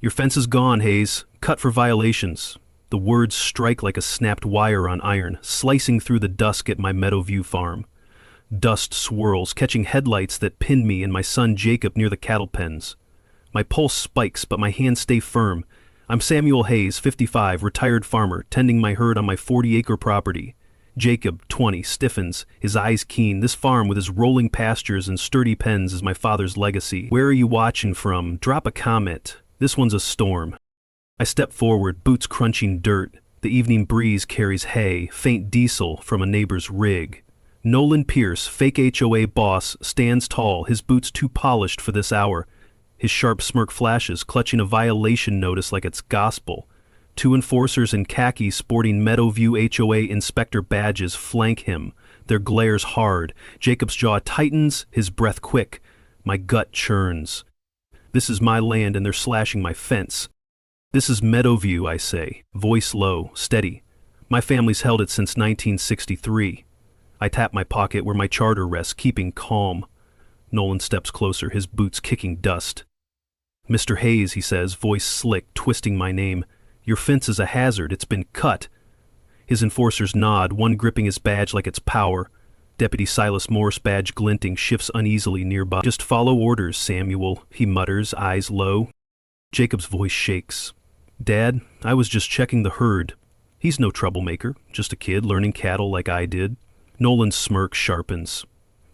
Your fence is gone, Hayes. Cut for violations. The words strike like a snapped wire on iron, slicing through the dusk at my Meadowview farm. Dust swirls, catching headlights that pin me and my son Jacob near the cattle pens. My pulse spikes, but my hands stay firm. I'm Samuel Hayes, 55, retired farmer, tending my herd on my 40-acre property. Jacob, 20, stiffens, his eyes keen. This farm with his rolling pastures and sturdy pens is my father's legacy. Where are you watching from? Drop a comment. This one's a storm. I step forward, boots crunching dirt. The evening breeze carries hay, faint diesel from a neighbor's rig. Nolan Pierce, fake HOA boss, stands tall, his boots too polished for this hour. His sharp smirk flashes, clutching a violation notice like it's gospel. Two enforcers in khaki sporting Meadowview HOA inspector badges flank him, their glares hard. Jacob's jaw tightens, his breath quick. My gut churns. This is my land and they're slashing my fence. This is Meadowview, I say, voice low, steady. My family's held it since 1963. I tap my pocket where my charter rests, keeping calm. Nolan steps closer, his boots kicking dust. Mr. Hayes, he says, voice slick, twisting my name. Your fence is a hazard, it's been cut. His enforcers nod, one gripping his badge like it's power. Deputy Silas Morse, badge glinting, shifts uneasily nearby. Just follow orders, Samuel, he mutters, eyes low. Jacob's voice shakes. Dad, I was just checking the herd. He's no troublemaker, just a kid learning cattle like I did. Nolan's smirk sharpens.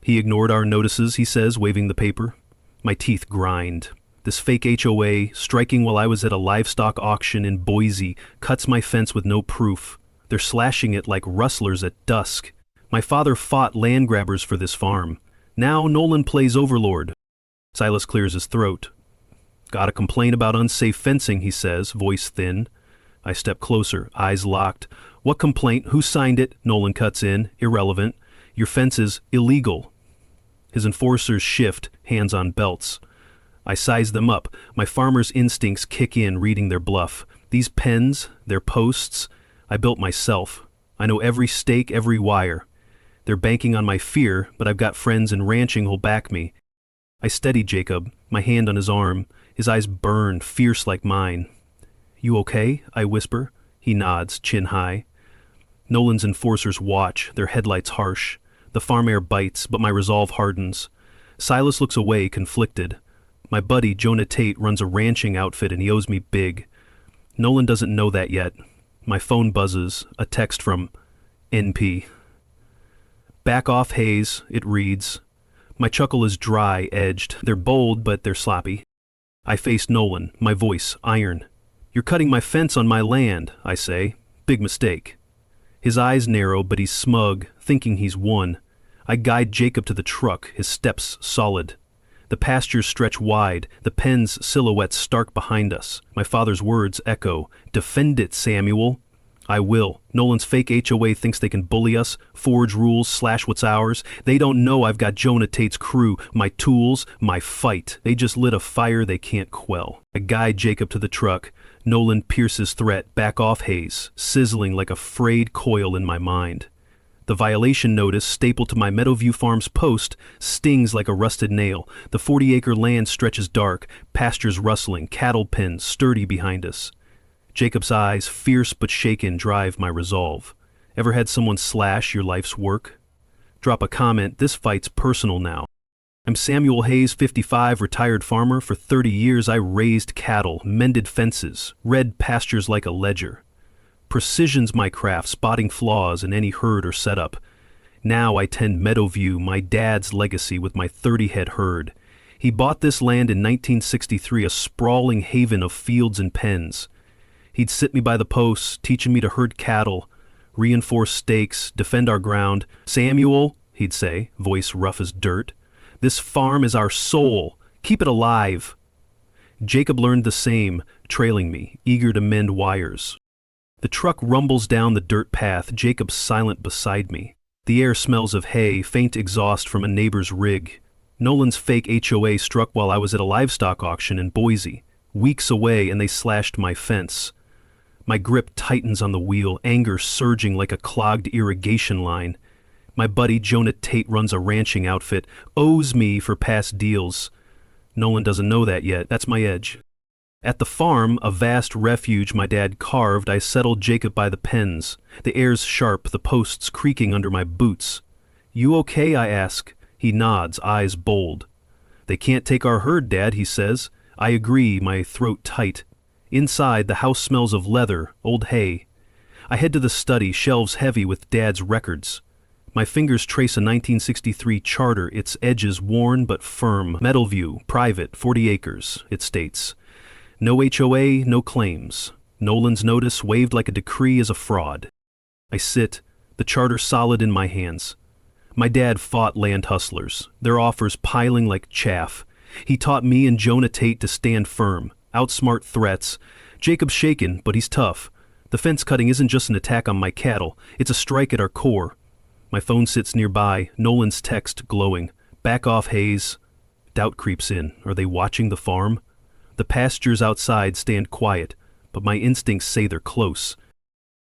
He ignored our notices, he says, waving the paper. My teeth grind. This fake HOA, striking while I was at a livestock auction in Boise, cuts my fence with no proof. They're slashing it like rustlers at dusk. My father fought land grabbers for this farm. Now Nolan plays overlord. Silas clears his throat. Got a complaint about unsafe fencing, he says, voice thin. I step closer, eyes locked. What complaint? Who signed it? Nolan cuts in, irrelevant. Your fence is illegal. His enforcers shift, hands on belts. I size them up. My farmer's instincts kick in, reading their bluff. These pens, their posts, I built myself. I know every stake, every wire. They're banking on my fear, but I've got friends in ranching who'll back me. I steady Jacob, my hand on his arm. His eyes burn, fierce like mine. You okay? I whisper. He nods, chin high. Nolan's enforcers watch, their headlights harsh. The farm air bites, but my resolve hardens. Silas looks away, conflicted. My buddy, Jonah Tate, runs a ranching outfit and he owes me big. Nolan doesn't know that yet. My phone buzzes, a text from NP. Back off, Hayes, it reads. My chuckle is dry, edged. They're bold, but they're sloppy. I face Nolan, my voice iron. You're cutting my fence on my land, I say. Big mistake. His eyes narrow, but he's smug, thinking he's won. I guide Jacob to the truck, his steps solid. The pastures stretch wide, the pen's silhouettes stark behind us. My father's words echo, defend it, Samuel. I will. Nolan's fake HOA thinks they can bully us, forge rules, slash what's ours. They don't know I've got Jonah Tate's crew, my tools, my fight. They just lit a fire they can't quell. I guide Jacob to the truck. Nolan Pierce's threat, back off, Hayes, sizzling like a frayed coil in my mind. The violation notice, stapled to my Meadowview Farm's post, stings like a rusted nail. The 40-acre land stretches dark, pastures rustling, cattle pens sturdy behind us. Jacob's eyes, fierce but shaken, drive my resolve. Ever had someone slash your life's work? Drop a comment, this fight's personal now. I'm Samuel Hayes, 55, retired farmer. For 30 years I raised cattle, mended fences, read pastures like a ledger. Precision's my craft, spotting flaws in any herd or setup. Now I tend Meadowview, my dad's legacy, with my 30-head herd. He bought this land in 1963, a sprawling haven of fields and pens. He'd sit me by the posts, teaching me to herd cattle, reinforce stakes, defend our ground. Samuel, he'd say, voice rough as dirt, this farm is our soul. Keep it alive. Jacob learned the same, trailing me, eager to mend wires. The truck rumbles down the dirt path, Jacob silent beside me. The air smells of hay, faint exhaust from a neighbor's rig. Nolan's fake HOA struck while I was at a livestock auction in Boise. Weeks away and they slashed my fence. My grip tightens on the wheel, anger surging like a clogged irrigation line. My buddy Jonah Tate runs a ranching outfit, owes me for past deals. Nolan doesn't know that yet, that's my edge. At the farm, a vast refuge my dad carved, I settled Jacob by the pens, the air's sharp, the posts creaking under my boots. "You okay?" I ask. He nods, eyes bold. "They can't take our herd, Dad," he says. I agree, my throat tight. Inside, the house smells of leather, old hay. I head to the study, shelves heavy with Dad's records. My fingers trace a 1963 charter, its edges worn but firm. Meadowview, private, 40 acres, it states. No HOA, no claims. Nolan's notice, waved like a decree, is a fraud. I sit, the charter solid in my hands. My dad fought land hustlers, their offers piling like chaff. He taught me and Jonah Tate to stand firm, outsmart threats. Jacob's shaken, but he's tough. The fence cutting isn't just an attack on my cattle, it's a strike at our core. My phone sits nearby, Nolan's text glowing. "Back off, Hayes." Doubt creeps in. Are they watching the farm? The pastures outside stand quiet, but my instincts say they're close.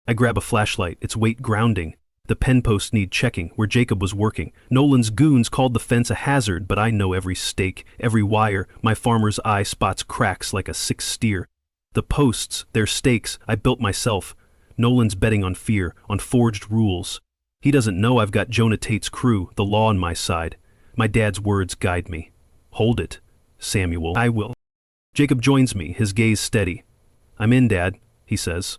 I grab a flashlight, its weight grounding. The pen posts need checking, where Jacob was working. Nolan's goons called the fence a hazard, but I know every stake, every wire. My farmer's eye spots cracks like a sick steer. The posts, their stakes, I built myself. Nolan's betting on fear, on forged rules. He doesn't know I've got Jonah Tate's crew, the law on my side. My dad's words guide me. "Hold it, Samuel." "I will." Jacob joins me, his gaze steady. "I'm in, Dad," he says.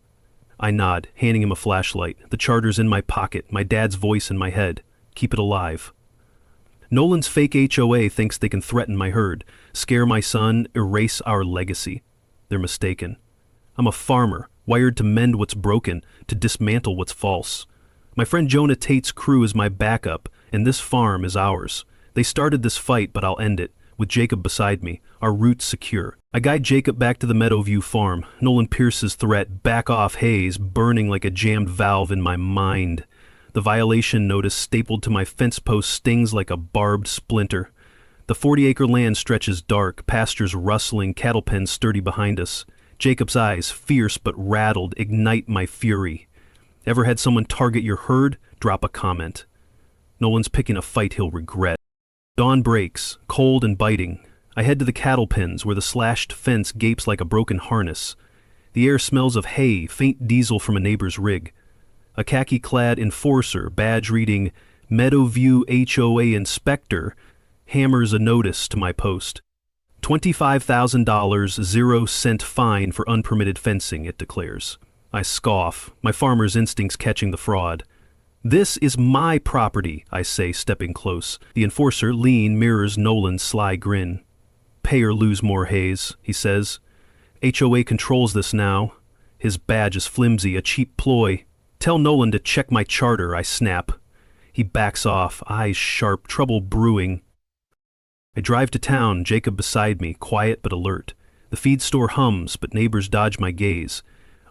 I nod, handing him a flashlight. The charter's in my pocket, my dad's voice in my head. Keep it alive. Nolan's fake HOA thinks they can threaten my herd, scare my son, erase our legacy. They're mistaken. I'm a farmer, wired to mend what's broken, to dismantle what's false. My friend Jonah Tate's crew is my backup, and this farm is ours. They started this fight, but I'll end it, with Jacob beside me, our roots secure. I guide Jacob back to the Meadowview farm. Nolan Pierce's threat, "Back off, Hayes," burning like a jammed valve in my mind. The violation notice stapled to my fence post stings like a barbed splinter. The 40-acre land stretches dark, pastures rustling, cattle pens sturdy behind us. Jacob's eyes, fierce but rattled, ignite my fury. Ever had someone target your herd? Drop a comment. Nolan's picking a fight he'll regret. Dawn breaks, cold and biting. I head to the cattle pens where the slashed fence gapes like a broken harness. The air smells of hay, faint diesel from a neighbor's rig. A khaki-clad enforcer, badge reading Meadowview HOA Inspector, hammers a notice to my post. $25,000, 0-cent fine for unpermitted fencing, it declares. I scoff, my farmer's instincts catching the fraud. "This is my property," I say, stepping close. The enforcer, lean, mirrors Nolan's sly grin. "Pay or lose more, Hayes," he says. "HOA controls this now." His badge is flimsy, a cheap ploy. "Tell Nolan to check my charter," I snap. He backs off, eyes sharp, trouble brewing. I drive to town, Jacob beside me, quiet but alert. The feed store hums, but neighbors dodge my gaze.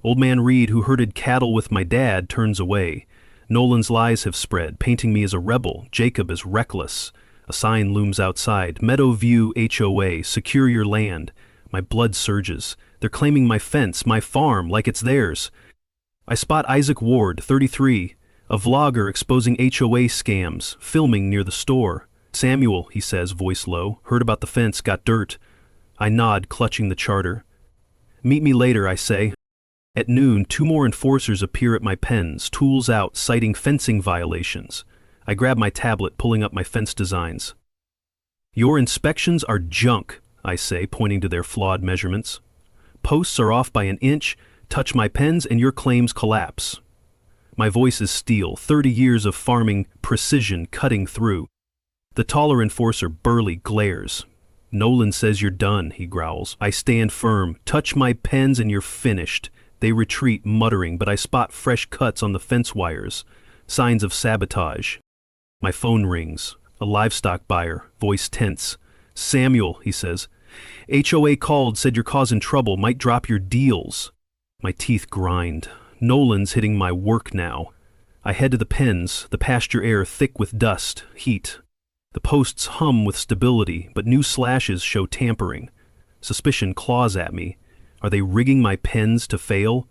Old man Reed, who herded cattle with my dad, turns away. Nolan's lies have spread, painting me as a rebel, Jacob as reckless. A sign looms outside, Meadowview HOA, secure your land. My blood surges. They're claiming my fence, my farm, like it's theirs. I spot Isaac Ward, 33, a vlogger exposing HOA scams, filming near the store. "Samuel," he says, voice low, "heard about the fence, got dirt." I nod, clutching the charter. "Meet me later," I say. At noon, 2 more enforcers appear at my pens, tools out, citing fencing violations. I grab my tablet, pulling up my fence designs. "Your inspections are junk," I say, pointing to their flawed measurements. "Posts are off by an inch, touch my pens and your claims collapse." My voice is steel, 30 years of farming precision cutting through. The taller enforcer, burly, glares. "Nolan says you're done," he growls. I stand firm. "Touch my pens and you're finished." They retreat, muttering, but I spot fresh cuts on the fence wires, signs of sabotage. My phone rings. A livestock buyer, voice tense. "Samuel," he says. "HOA called, said you're causing trouble, might drop your deals." My teeth grind. Nolan's hitting my work now. I head to the pens, the pasture air thick with dust, heat. The posts hum with stability, but new slashes show tampering. Suspicion claws at me. Are they rigging my pens to fail?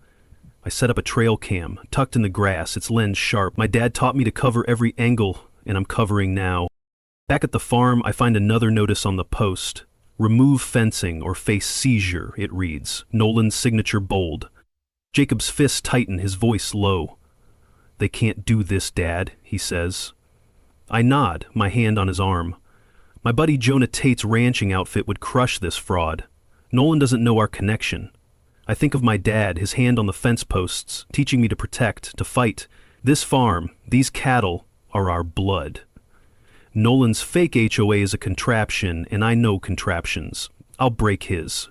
I set up a trail cam, tucked in the grass, its lens sharp. My dad taught me to cover every angle, and I'm covering now. Back at the farm, I find another notice on the post. Remove fencing or face seizure, it reads, Nolan's signature bold. Jacob's fists tighten, his voice low. They can't do this, Dad, he says. I nod, my hand on his arm. My buddy Jonah Tate's ranching outfit would crush this fraud. Nolan doesn't know our connection. I think of my dad, his hand on the fence posts, teaching me to protect, to fight. This farm, these cattle, are our blood. Nolan's fake HOA is a contraption, and I know contraptions. I'll break his.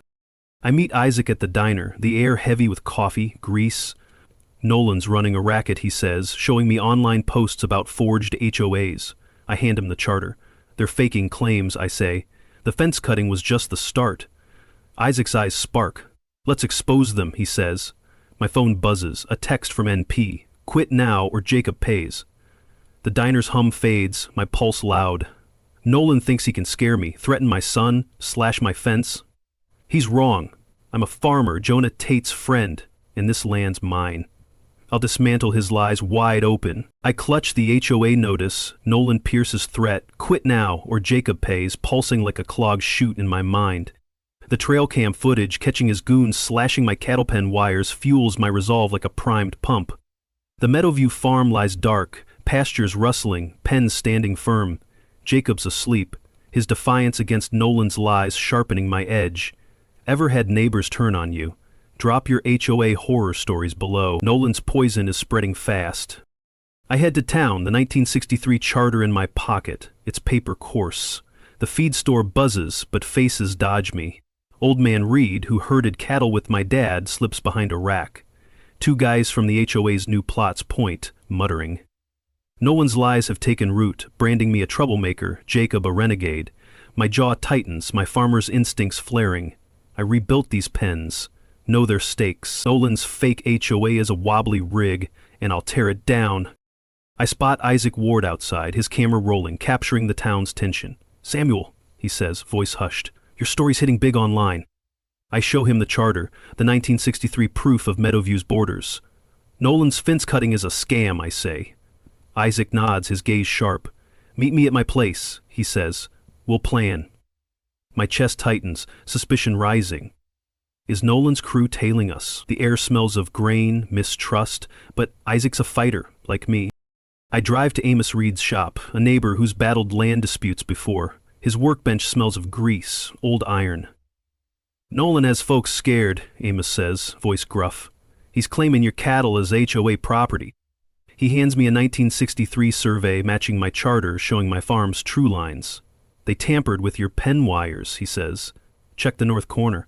I meet Isaac at the diner, the air heavy with coffee, grease. Nolan's running a racket, he says, showing me online posts about forged HOAs. I hand him the charter. They're faking claims, I say. The fence cutting was just the start. Isaac's eyes spark. Let's expose them, he says. My phone buzzes, a text from NP. Quit now or Jacob pays. The diner's hum fades, my pulse loud. Nolan thinks he can scare me, threaten my son, slash my fence. He's wrong. I'm a farmer, Jonah Tate's friend, and this land's mine. I'll dismantle his lies wide open. I clutch the HOA notice, Nolan Pierce's threat, quit now or Jacob pays, pulsing like a clogged chute in my mind. The trail cam footage, catching his goons slashing my cattle pen wires, fuels my resolve like a primed pump. The Meadowview farm lies dark, pastures rustling, pens standing firm. Jacob's asleep, his defiance against Nolan's lies sharpening my edge. Ever had neighbors turn on you? Drop your HOA horror stories below. Nolan's poison is spreading fast. I head to town, the 1963 charter in my pocket, its paper coarse. The feed store buzzes, but faces dodge me. Old man Reed, who herded cattle with my dad, slips behind a rack. Two guys from the HOA's new plots point, muttering. Nolan's lies have taken root, branding me a troublemaker, Jacob a renegade. My jaw tightens, my farmer's instincts flaring. I rebuilt these pens. Know their stakes. Nolan's fake HOA is a wobbly rig, and I'll tear it down. I spot Isaac Ward outside, his camera rolling, capturing the town's tension. Samuel, he says, voice hushed, your story's hitting big online. I show him the charter, the 1963 proof of Meadowview's borders. Nolan's fence cutting is a scam, I say. Isaac nods, his gaze sharp. Meet me at my place, he says. We'll plan. My chest tightens, suspicion rising. Is Nolan's crew tailing us? The air smells of grain, mistrust, but Isaac's a fighter, like me. I drive to Amos Reed's shop, a neighbor who's battled land disputes before. His workbench smells of grease, old iron. Nolan has folks scared, Amos says, voice gruff. He's claiming your cattle as HOA property. He hands me a 1963 survey matching my charter showing my farm's true lines. They tampered with your pen wires, he says. Check the north corner.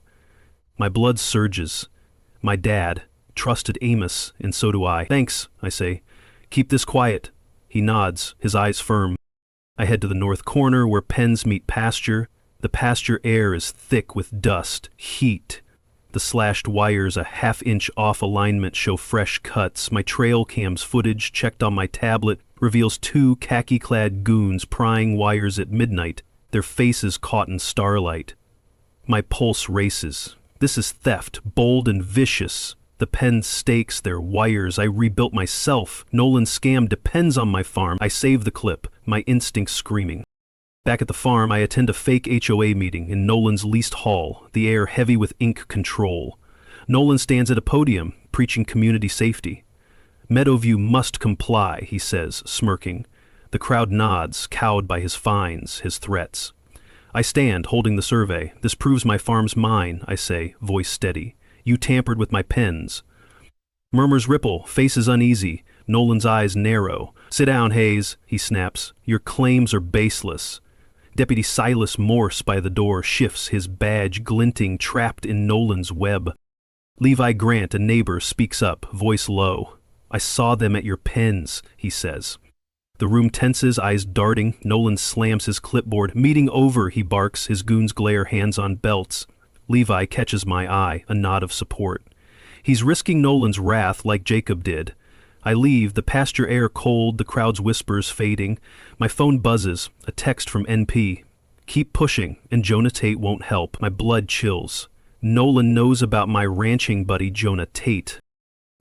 My blood surges. My dad trusted Amos, and so do I. Thanks, I say. Keep this quiet. He nods, his eyes firm. I head to the north corner where pens meet pasture. The pasture air is thick with dust, heat. The slashed wires a half-inch off alignment show fresh cuts. My trail cam's footage, checked on my tablet, reveals two khaki-clad goons prying wires at midnight, their faces caught in starlight. My pulse races. This is theft, bold and vicious. The pen stakes their wires. I rebuilt myself. Nolan's scam depends on my farm. I save the clip, my instincts screaming. Back at the farm, I attend a fake HOA meeting in Nolan's leased hall, the air heavy with ink control. Nolan stands at a podium, preaching community safety. Meadowview must comply, he says, smirking. The crowd nods, cowed by his fines, his threats. I stand, holding the survey. This proves my farm's mine, I say, voice steady. You tampered with my pens. Murmurs ripple, faces uneasy. Nolan's eyes narrow. Sit down, Hayes, he snaps. Your claims are baseless. Deputy Silas Morse by the door shifts, his badge glinting, trapped in Nolan's web. Levi Grant, a neighbor, speaks up, voice low. I saw them at your pens, he says. The room tenses, eyes darting. Nolan slams his clipboard. Meeting over, he barks, his goons glare, hands on belts. Levi catches my eye, a nod of support. He's risking Nolan's wrath like Jacob did. I leave, the pasture air cold, the crowd's whispers fading. My phone buzzes, a text from NP. Keep pushing, and Jonah Tate won't help. My blood chills. Nolan knows about my ranching buddy Jonah Tate.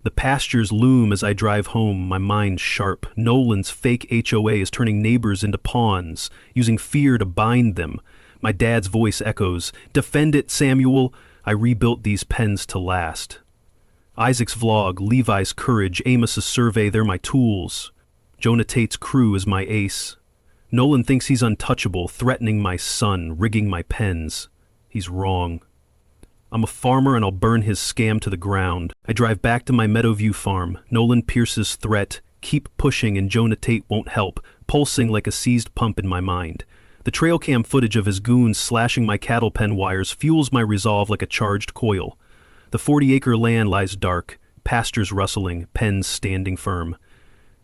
The pastures loom as I drive home, my mind sharp. Nolan's fake HOA is turning neighbors into pawns, using fear to bind them. My dad's voice echoes, "Defend it, Samuel! I rebuilt these pens to last." Isaac's vlog, Levi's courage, Amos's survey, they're my tools. Jonah Tate's crew is my ace. Nolan thinks he's untouchable, threatening my son, rigging my pens. He's wrong. I'm a farmer and I'll burn his scam to the ground. I drive back to my Meadowview farm. Nolan Pierce's threat, keep pushing and Jonah Tate won't help, pulsing like a seized pump in my mind. The trail cam footage of his goons slashing my cattle pen wires fuels my resolve like a charged coil. The 40-acre land lies dark, pastures rustling, pens standing firm.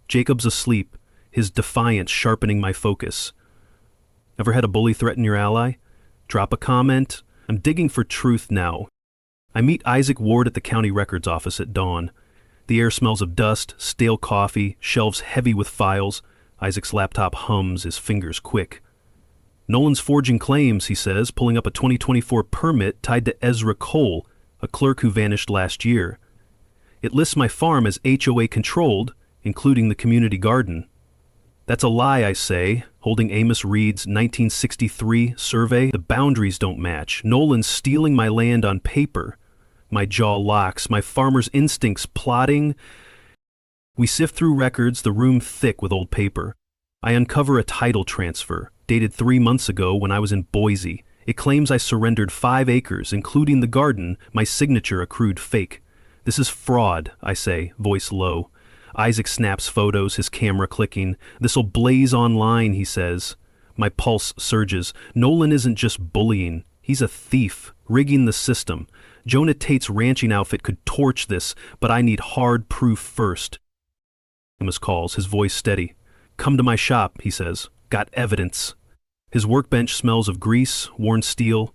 Jacob's asleep, his defiance sharpening my focus. Ever had a bully threaten your ally? Drop a comment. I'm digging for truth now. I meet Isaac Ward at the county records office at dawn. The air smells of dust, stale coffee, shelves heavy with files. Isaac's laptop hums, his fingers quick. Nolan's forging claims, he says, pulling up a 2024 permit tied to Ezra Cole, a clerk who vanished last year. It lists my farm as HOA controlled, including the community garden. That's a lie, I say, holding Amos Reed's 1963 survey. The boundaries don't match. Nolan's stealing my land on paper. My jaw locks, my farmer's instincts plotting. We sift through records, the room thick with old paper. I uncover a title transfer, dated 3 months ago when I was in Boise. It claims I surrendered 5 acres, including the garden, my signature a crude fake. This is fraud, I say, voice low. Isaac snaps photos, his camera clicking. This'll blaze online, he says. My pulse surges. Nolan isn't just bullying. He's a thief, rigging the system. Jonah Tate's ranching outfit could torch this, but I need hard proof first. Amos calls, his voice steady. Come to my shop, he says. Got evidence. His workbench smells of grease, worn steel.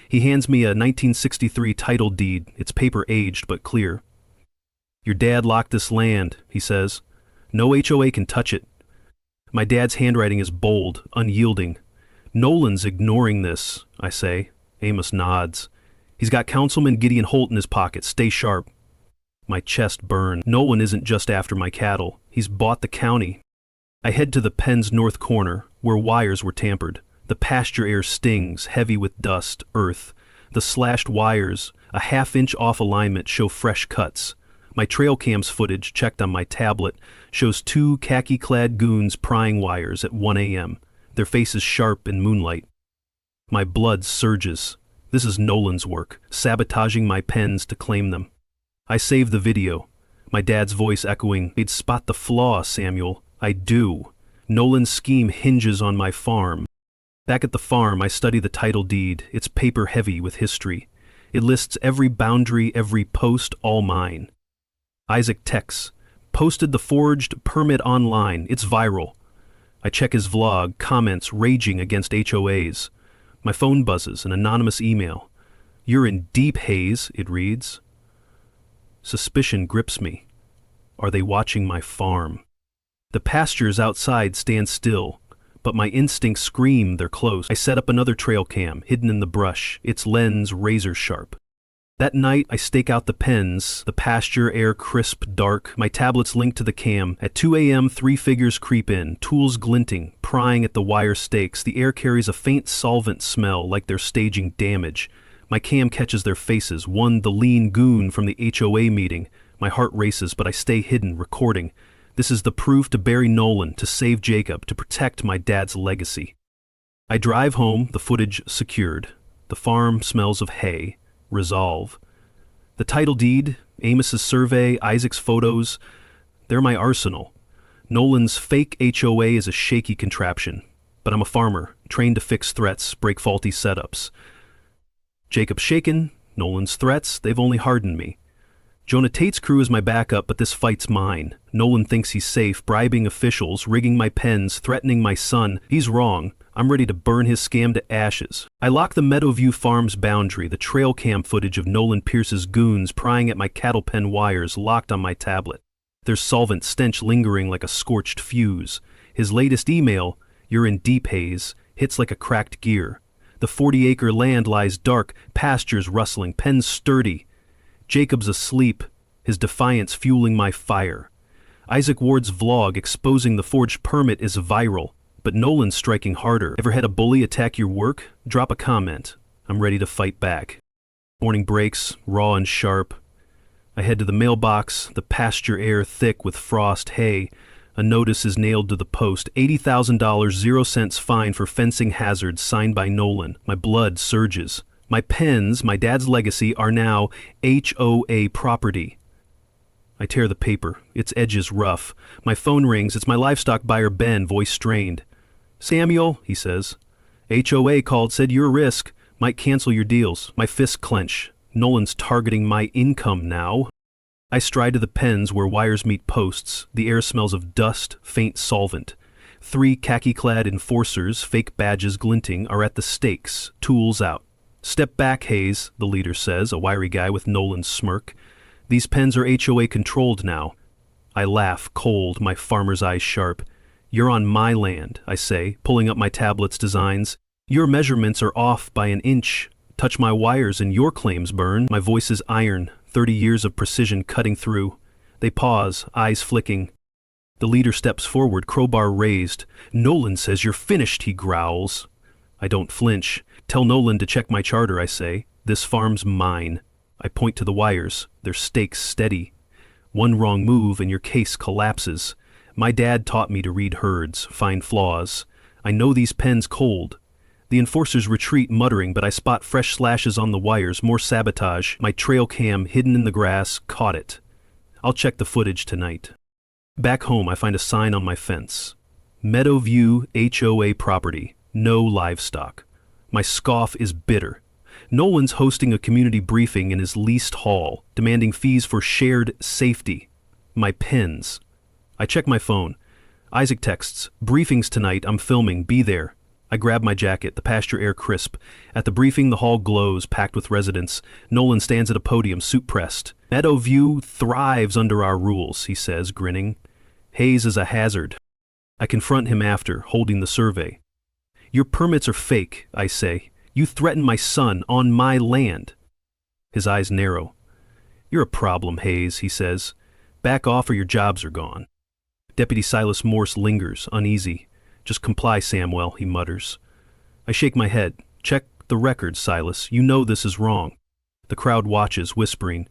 He hands me a 1963 title deed. It's paper aged but clear. Your dad locked this land, he says. No HOA can touch it. My dad's handwriting is bold, unyielding. Nolan's ignoring this, I say. Amos nods. He's got Councilman Gideon Holt in his pocket. Stay sharp. My chest burns. Nolan isn't just after my cattle. He's bought the county. I head to the pen's north corner, where wires were tampered. The pasture air stings, heavy with dust, earth. The slashed wires, a half-inch off alignment, show fresh cuts. My trail cam's footage, checked on my tablet, shows 2 khaki-clad goons prying wires at 1 a.m., their faces sharp in moonlight. My blood surges. This is Nolan's work, sabotaging my pens to claim them. I save the video, my dad's voice echoing, "They'd spot the flaw, Samuel." I do. Nolan's scheme hinges on my farm. Back at the farm, I study the title deed. It's paper-heavy with history. It lists every boundary, every post, all mine. Isaac texts, "Posted the forged permit online. It's viral." I check his vlog, comments raging against HOAs. My phone buzzes, an anonymous email. "You're in deep haze," it reads. Suspicion grips me. Are they watching my farm? The pastures outside stand still, but my instincts scream they're close. I set up another trail cam, hidden in the brush, its lens razor sharp. That night, I stake out the pens, the pasture air crisp, dark, my tablets linked to the cam. At 2 a.m., 3 figures creep in, tools glinting, prying at the wire stakes. The air carries a faint solvent smell like they're staging damage. My cam catches their faces, one the lean goon from the HOA meeting. My heart races, but I stay hidden, recording. This is the proof to bury Nolan, to save Jacob, to protect my dad's legacy. I drive home, the footage secured. The farm smells of hay. Resolve. The title deed, Amos's survey, Isaac's photos, they're my arsenal. Nolan's fake HOA is a shaky contraption, but I'm a farmer, trained to fix threats, break faulty setups. Jacob's shaken, Nolan's threats, they've only hardened me. Jonah Tate's crew is my backup, but this fight's mine. Nolan thinks he's safe, bribing officials, rigging my pens, threatening my son. He's wrong. I'm ready to burn his scam to ashes. I lock the Meadowview Farm's boundary, the trail cam footage of Nolan Pierce's goons prying at my cattle pen wires locked on my tablet. There's solvent stench lingering like a scorched fuse. His latest email, "You're in deep haze," hits like a cracked gear. The 40-acre land lies dark, pastures rustling, pens sturdy. Jacob's asleep, his defiance fueling my fire. Isaac Ward's vlog exposing the forged permit is viral. But Nolan's striking harder. Ever had a bully attack your work? Drop a comment. I'm ready to fight back. Morning breaks, raw and sharp. I head to the mailbox, the pasture air thick with frost hay. A notice is nailed to the post. $80,000, 0 cents fine for fencing hazards, signed by Nolan. My blood surges. My pens, my dad's legacy, are now HOA property. I tear the paper. Its edges rough. My phone rings. It's my livestock buyer Ben, voice strained. Samuel, he says. HOA called, said you're a risk. Might cancel your deals. My fists clench. Nolan's targeting my income now. I stride to the pens where wires meet posts. The air smells of dust, faint solvent. 3 khaki-clad enforcers, fake badges glinting, are at the stakes, tools out. Step back, Hayes, the leader says, a wiry guy with Nolan's smirk. These pens are HOA controlled now. I laugh, cold, my farmer's eyes sharp. You're on my land, I say, pulling up my tablet's designs. Your measurements are off by an inch. Touch my wires and your claims burn. My voice is iron, 30 years of precision cutting through. They pause, eyes flicking. The leader steps forward, crowbar raised. Nolan says you're finished, he growls. I don't flinch. Tell Nolan to check my charter, I say. This farm's mine. I point to the wires, their stakes steady. One wrong move and your case collapses. My dad taught me to read herds, find flaws. I know these pens cold. The enforcers retreat muttering, but I spot fresh slashes on the wires, more sabotage. My trail cam, hidden in the grass, caught it. I'll check the footage tonight. Back home, I find a sign on my fence. Meadowview HOA property, no livestock. My scoff is bitter. Nolan's hosting a community briefing in his leased hall, demanding fees for shared safety. My pens. I check my phone. Isaac texts, briefings tonight, I'm filming, be there. I grab my jacket, the pasture air crisp. At the briefing, the hall glows, packed with residents. Nolan stands at a podium, suit pressed. Meadowview thrives under our rules, he says, grinning. Hayes is a hazard. I confront him after, holding the survey. Your permits are fake, I say. You threaten my son on my land. His eyes narrow. You're a problem, Hayes, he says. Back off or your jobs are gone. Deputy Silas Morse lingers, uneasy. Just comply, Samwell, he mutters. I shake my head. Check the records, Silas. You know this is wrong. The crowd watches, whispering.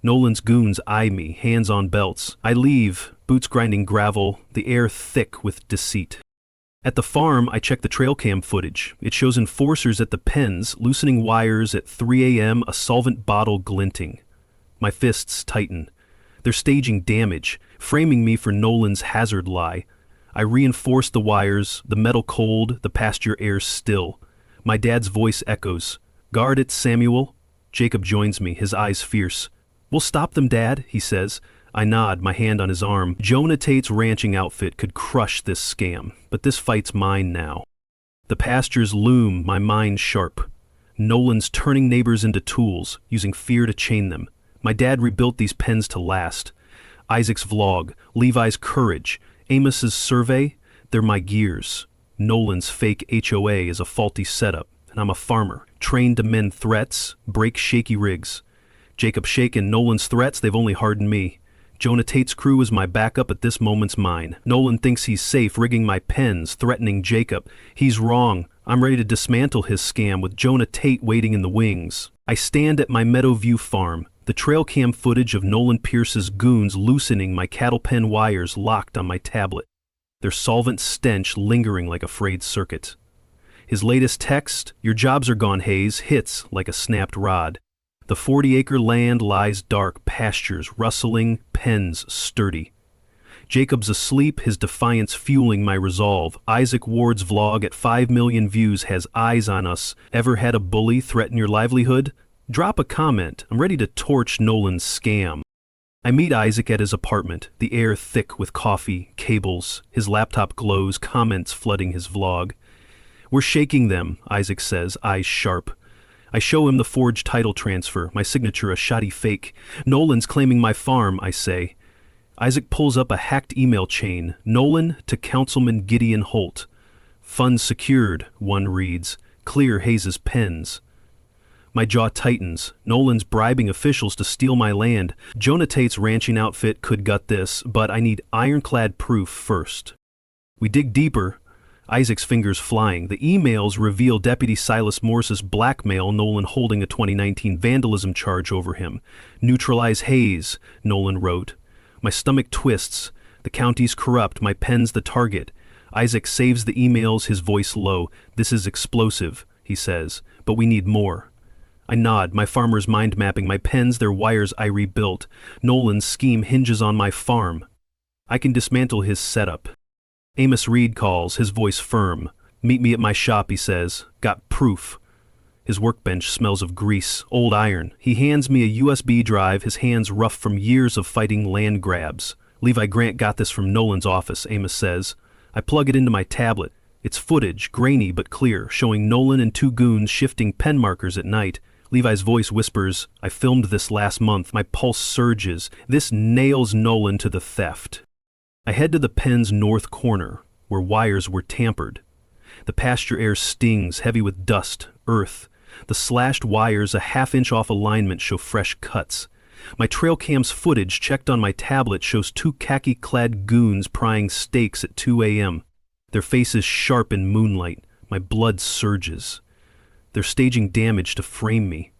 Nolan's goons eye me, hands on belts. I leave, boots grinding gravel, the air thick with deceit. At the farm, I check the trail cam footage. It shows enforcers at the pens, loosening wires at 3 a.m., a solvent bottle glinting. My fists tighten. They're staging damage, framing me for Nolan's hazard lie. I reinforce the wires, the metal cold, the pasture air still. My dad's voice echoes. Guard it, Samuel. Jacob joins me, his eyes fierce. We'll stop them, Dad, he says. I nod, my hand on his arm. Jonah Tate's ranching outfit could crush this scam, but this fight's mine now. The pastures loom, my mind sharp. Nolan's turning neighbors into tools, using fear to chain them. My dad rebuilt these pens to last. Isaac's vlog, Levi's courage, Amos's survey, they're my gears. Nolan's fake HOA is a faulty setup, and I'm a farmer, trained to mend threats, break shaky rigs. Jacob shaken Nolan's threats, they've only hardened me. Jonah Tate's crew is my backup, at this moment's mine. Nolan thinks he's safe, rigging my pens, threatening Jacob. He's wrong. I'm ready to dismantle his scam with Jonah Tate waiting in the wings. I stand at my Meadowview farm, the trail cam footage of Nolan Pierce's goons loosening my cattle pen wires locked on my tablet, their solvent stench lingering like a frayed circuit. His latest text, your jobs are gone, Hayes, hits like a snapped rod. The 40-acre land lies dark, pastures rustling, pens sturdy. Jacob's asleep, his defiance fueling my resolve. Isaac Ward's vlog at 5 million views has eyes on us. Ever had a bully threaten your livelihood? Drop a comment. I'm ready to torch Nolan's scam. I meet Isaac at his apartment, the air thick with coffee, cables. His laptop glows, comments flooding his vlog. We're shaking them, Isaac says, eyes sharp. I show him the forged title transfer, my signature a shoddy fake. Nolan's claiming my farm, I say. Isaac pulls up a hacked email chain. Nolan to Councilman Gideon Holt. Funds secured, one reads. Clear Hayes's pens. My jaw tightens. Nolan's bribing officials to steal my land. Jonah Tate's ranching outfit could gut this, but I need ironclad proof first. We dig deeper. Isaac's fingers flying. The emails reveal Deputy Silas Morse's blackmail, Nolan holding a 2019 vandalism charge over him. Neutralize Hayes, Nolan wrote. My stomach twists. The county's corrupt. My pen's the target. Isaac saves the emails, his voice low. This is explosive, he says, but we need more. I nod, my farmer's mind mapping, my pens, their wires I rebuilt. Nolan's scheme hinges on my farm. I can dismantle his setup. Amos Reed calls, his voice firm. Meet me at my shop, he says. Got proof. His workbench smells of grease, old iron. He hands me a USB drive, his hands rough from years of fighting land grabs. Levi Grant got this from Nolan's office, Amos says. I plug it into my tablet. It's footage, grainy but clear, showing Nolan and two goons shifting pen markers at night. Levi's voice whispers, I filmed this last month. My pulse surges. This nails Nolan to the theft. I head to the pen's north corner, where wires were tampered. The pasture air stings, heavy with dust, earth. The slashed wires a half-inch off alignment show fresh cuts. My trail cam's footage checked on my tablet shows two khaki-clad goons prying steaks at 2 a.m. Their faces sharp in moonlight. My blood surges. They're staging damage to frame me.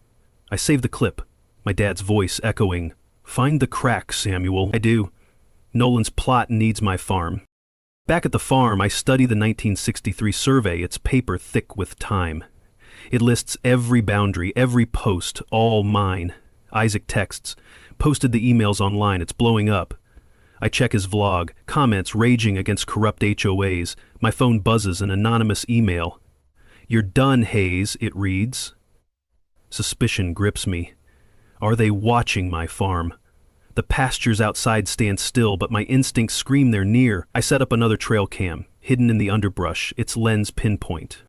I save the clip, my dad's voice echoing, Find the crack, Samuel. I do. Nolan's plot needs my farm. Back at the farm, I study the 1963 survey, its paper thick with time. It lists every boundary, every post, all mine. Isaac texts, posted the emails online, it's blowing up. I check his vlog, comments raging against corrupt HOAs. My phone buzzes, an anonymous email. You're done, Hayes, it reads. Suspicion grips me. Are they watching my farm? The pastures outside stand still, but my instincts scream they're near. I set up another trail cam, hidden in the underbrush, its lens pinpoint.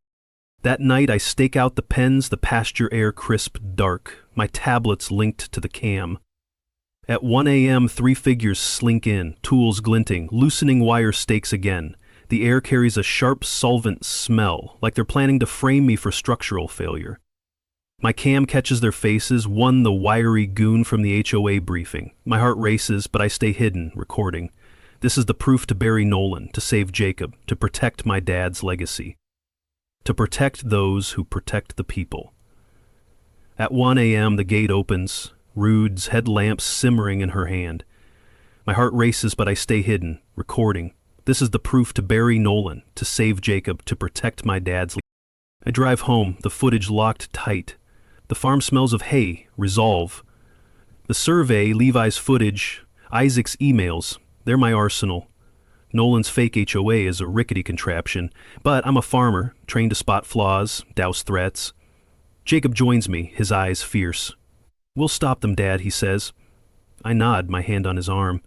That night I stake out the pens, the pasture air crisp dark, my tablets linked to the cam. At 1 a.m. 3 figures slink in, tools glinting, loosening wire stakes again. The air carries a sharp solvent smell, like they're planning to frame me for structural failure. My cam catches their faces, one the wiry goon from the HOA briefing. My heart races, but I stay hidden, recording. This is the proof to bury Nolan, to save Jacob, to protect my dad's legacy. To protect those who protect the people. At 1 a.m. the gate opens, Rude's headlamp simmering in her hand. My heart races, but I stay hidden, recording. This is the proof to bury Nolan, to save Jacob, to protect my dad's legacy. I drive home, the footage locked tight. The farm smells of hay, resolve. The survey, Levi's footage, Isaac's emails, they're my arsenal. Nolan's fake HOA is a rickety contraption, but I'm a farmer, trained to spot flaws, douse threats. Jacob joins me, his eyes fierce. We'll stop them, Dad, he says. I nod, my hand on his arm.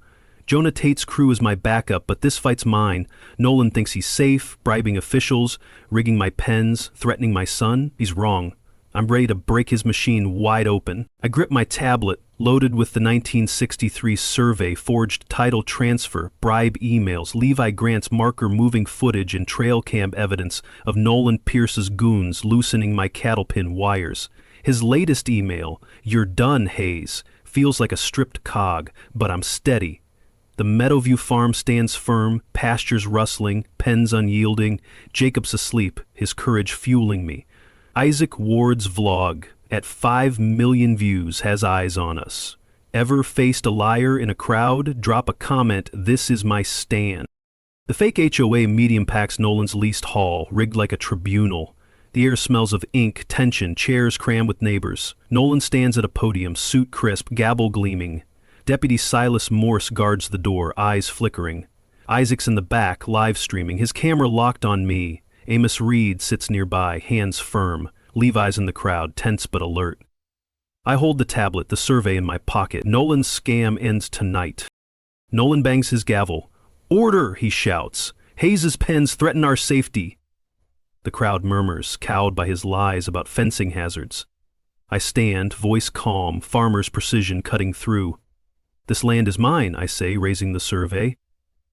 Jonah Tate's crew is my backup, but this fight's mine. Nolan thinks he's safe, bribing officials, rigging my pens, threatening my son. He's wrong. I'm ready to break his machine wide open. I grip my tablet, loaded with the 1963 survey, forged title transfer, bribe emails, Levi Grant's marker moving footage and trail cam evidence of Nolan Pierce's goons loosening my cattle pin wires. His latest email, You're done, Hayes, feels like a stripped cog, but I'm steady. The Meadowview farm stands firm, pastures rustling, pens unyielding, Jacob's asleep, his courage fueling me. Isaac Ward's vlog, at 5 million views, has eyes on us. Ever faced a liar in a crowd? Drop a comment, this is my stand. The fake HOA medium packs Nolan's leased hall, rigged like a tribunal. The air smells of ink, tension, chairs crammed with neighbors. Nolan stands at a podium, suit crisp, gavel gleaming. Deputy Silas Morse guards the door, eyes flickering. Isaac's in the back, live streaming, his camera locked on me. Amos Reed sits nearby, hands firm. Levi's in the crowd, tense but alert. I hold the tablet, the survey in my pocket. Nolan's scam ends tonight. Nolan bangs his gavel. Order, he shouts. Hayes's pens threaten our safety. The crowd murmurs, cowed by his lies about fencing hazards. I stand, voice calm, farmer's precision cutting through. This land is mine, I say, raising the survey.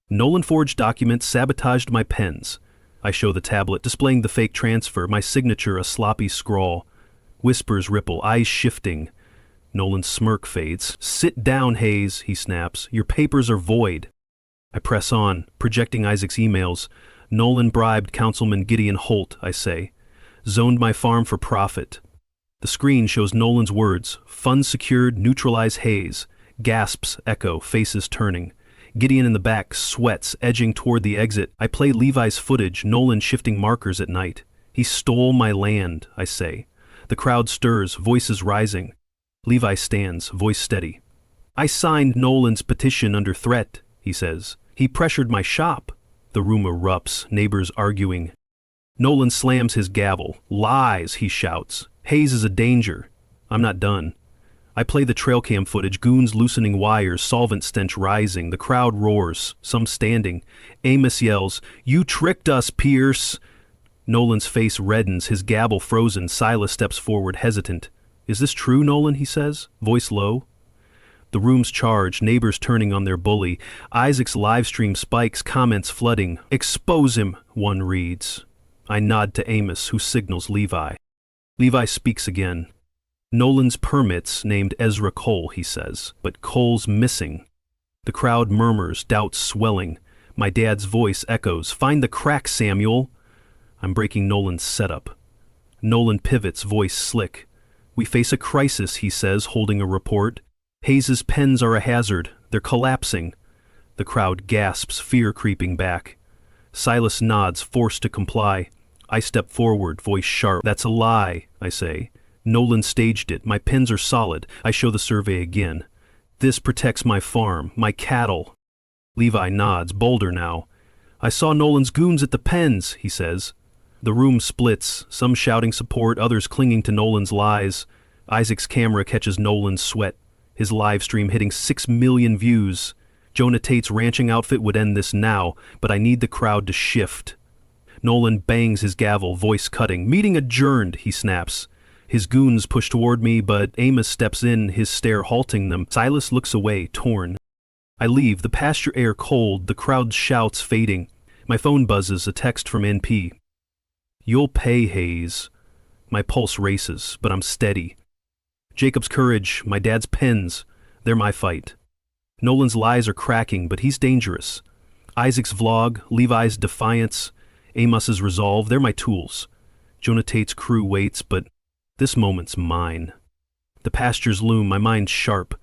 Nolan forged documents sabotaged my pens. I show the tablet, displaying the fake transfer, my signature a sloppy scrawl. Whispers ripple, eyes shifting. Nolan's smirk fades. Sit down, Hayes, he snaps. Your papers are void. I press on, projecting Isaac's emails. Nolan bribed Councilman Gideon Holt, I say. Zoned my farm for profit. The screen shows Nolan's words, funds secured, neutralize haze. Gasps echo, faces turning. Gideon in the back sweats, edging toward the exit. I play Levi's footage, Nolan shifting markers at night. He stole my land, I say. The crowd stirs, voices rising. Levi stands, voice steady. I signed Nolan's petition under threat, he says. He pressured my shop. The room erupts, neighbors arguing. Nolan slams his gavel. Lies, he shouts. Hayes is a danger. I'm not done. I play the trail cam footage, goons loosening wires, solvent stench rising. The crowd roars, some standing. Amos yells, "You tricked us, Pierce!" Nolan's face reddens, his gavel frozen. Silas steps forward, hesitant. Is this true, Nolan, he says, voice low. The room's charged, neighbors turning on their bully. Isaac's live stream spikes, comments flooding. Expose him, one reads. I nod to Amos, who signals Levi. Levi speaks again. Nolan's permits named Ezra Cole, he says, but Cole's missing. The crowd murmurs, doubts swelling. My dad's voice echoes, find the crack, Samuel. I'm breaking Nolan's setup. Nolan pivots, voice slick. We face a crisis, he says, holding a report. Hayes's pens are a hazard. They're collapsing. The crowd gasps, fear creeping back. Silas nods, forced to comply. I step forward, voice sharp. That's a lie, I say. Nolan staged it. My pens are solid. I show the survey again. This protects my farm, my cattle. Levi nods, bolder now. I saw Nolan's goons at the pens, he says. The room splits, some shouting support, others clinging to Nolan's lies. Isaac's camera catches Nolan's sweat, his live stream hitting 6 million views. Jonah Tate's ranching outfit would end this now, but I need the crowd to shift. Nolan bangs his gavel, voice cutting. Meeting adjourned, he snaps. His goons push toward me, but Amos steps in, his stare halting them. Silas looks away, torn. I leave, the pasture air cold, the crowd shouts fading. My phone buzzes, a text from NP. You'll pay, Hayes. My pulse races, but I'm steady. Jacob's courage, my dad's pens, they're my fight. Nolan's lies are cracking, but he's dangerous. Isaac's vlog, Levi's defiance, Amos's resolve, they're my tools. Jonah Tate's crew waits, but this moment's mine. The pastures loom, my mind's sharp.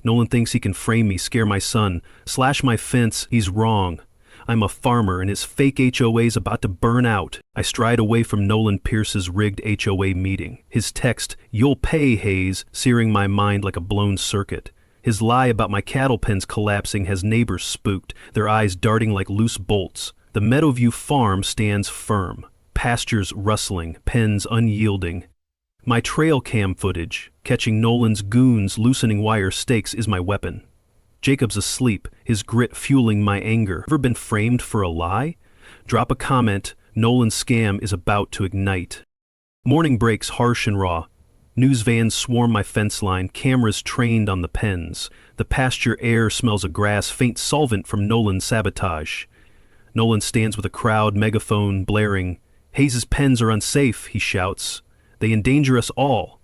Nolan thinks he can frame me, scare my son, slash my fence, he's wrong. I'm a farmer and his fake HOA's about to burn out. I stride away from Nolan Pierce's rigged HOA meeting. His text, you'll pay, Hayes, searing my mind like a blown circuit. His lie about my cattle pens collapsing has neighbors spooked, their eyes darting like loose bolts. The Meadowview farm stands firm, pastures rustling, pens unyielding. My trail cam footage, catching Nolan's goons loosening wire stakes, is my weapon. Jacob's asleep, his grit fueling my anger. Ever been framed for a lie? Drop a comment, Nolan's scam is about to ignite. Morning breaks harsh and raw. News vans swarm my fence line, cameras trained on the pens. The pasture air smells of grass, faint solvent from Nolan's sabotage. Nolan stands with a crowd, megaphone blaring. Hayes's pens are unsafe, he shouts. They endanger us all.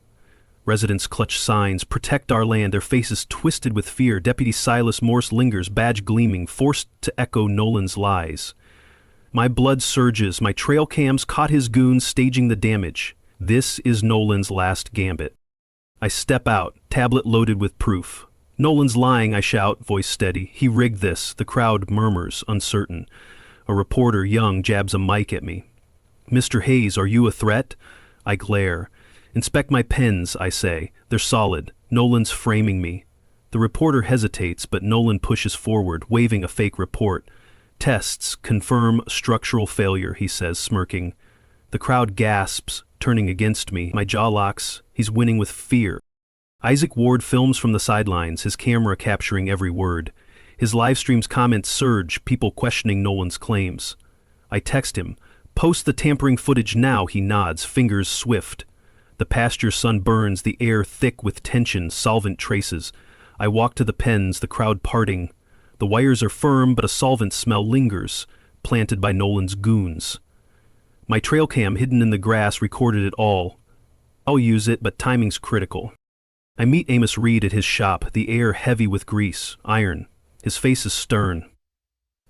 Residents clutch signs, protect our land, their faces twisted with fear. Deputy Silas Morse lingers, badge gleaming, forced to echo Nolan's lies. My blood surges, my trail cams caught his goons staging the damage. This is Nolan's last gambit. I step out, tablet loaded with proof. Nolan's lying, I shout, voice steady. He rigged this. The crowd murmurs, uncertain. A reporter, young, jabs a mic at me. Mr. Hayes, are you a threat? I glare. Inspect my pens, I say. They're solid. Nolan's framing me. The reporter hesitates, but Nolan pushes forward, waving a fake report. Tests confirm structural failure, he says, smirking. The crowd gasps, turning against me. My jaw locks. He's winning with fear. Isaac Ward films from the sidelines, his camera capturing every word. His live stream's comments surge, people questioning Nolan's claims. I text him. Post the tampering footage now, he nods, fingers swift. The pasture sun burns, the air thick with tension, solvent traces. I walk to the pens, the crowd parting. The wires are firm, but a solvent smell lingers, planted by Nolan's goons. My trail cam hidden in the grass recorded it all. I'll use it, but timing's critical. I meet Amos Reed at his shop, the air heavy with grease, iron. His face is stern.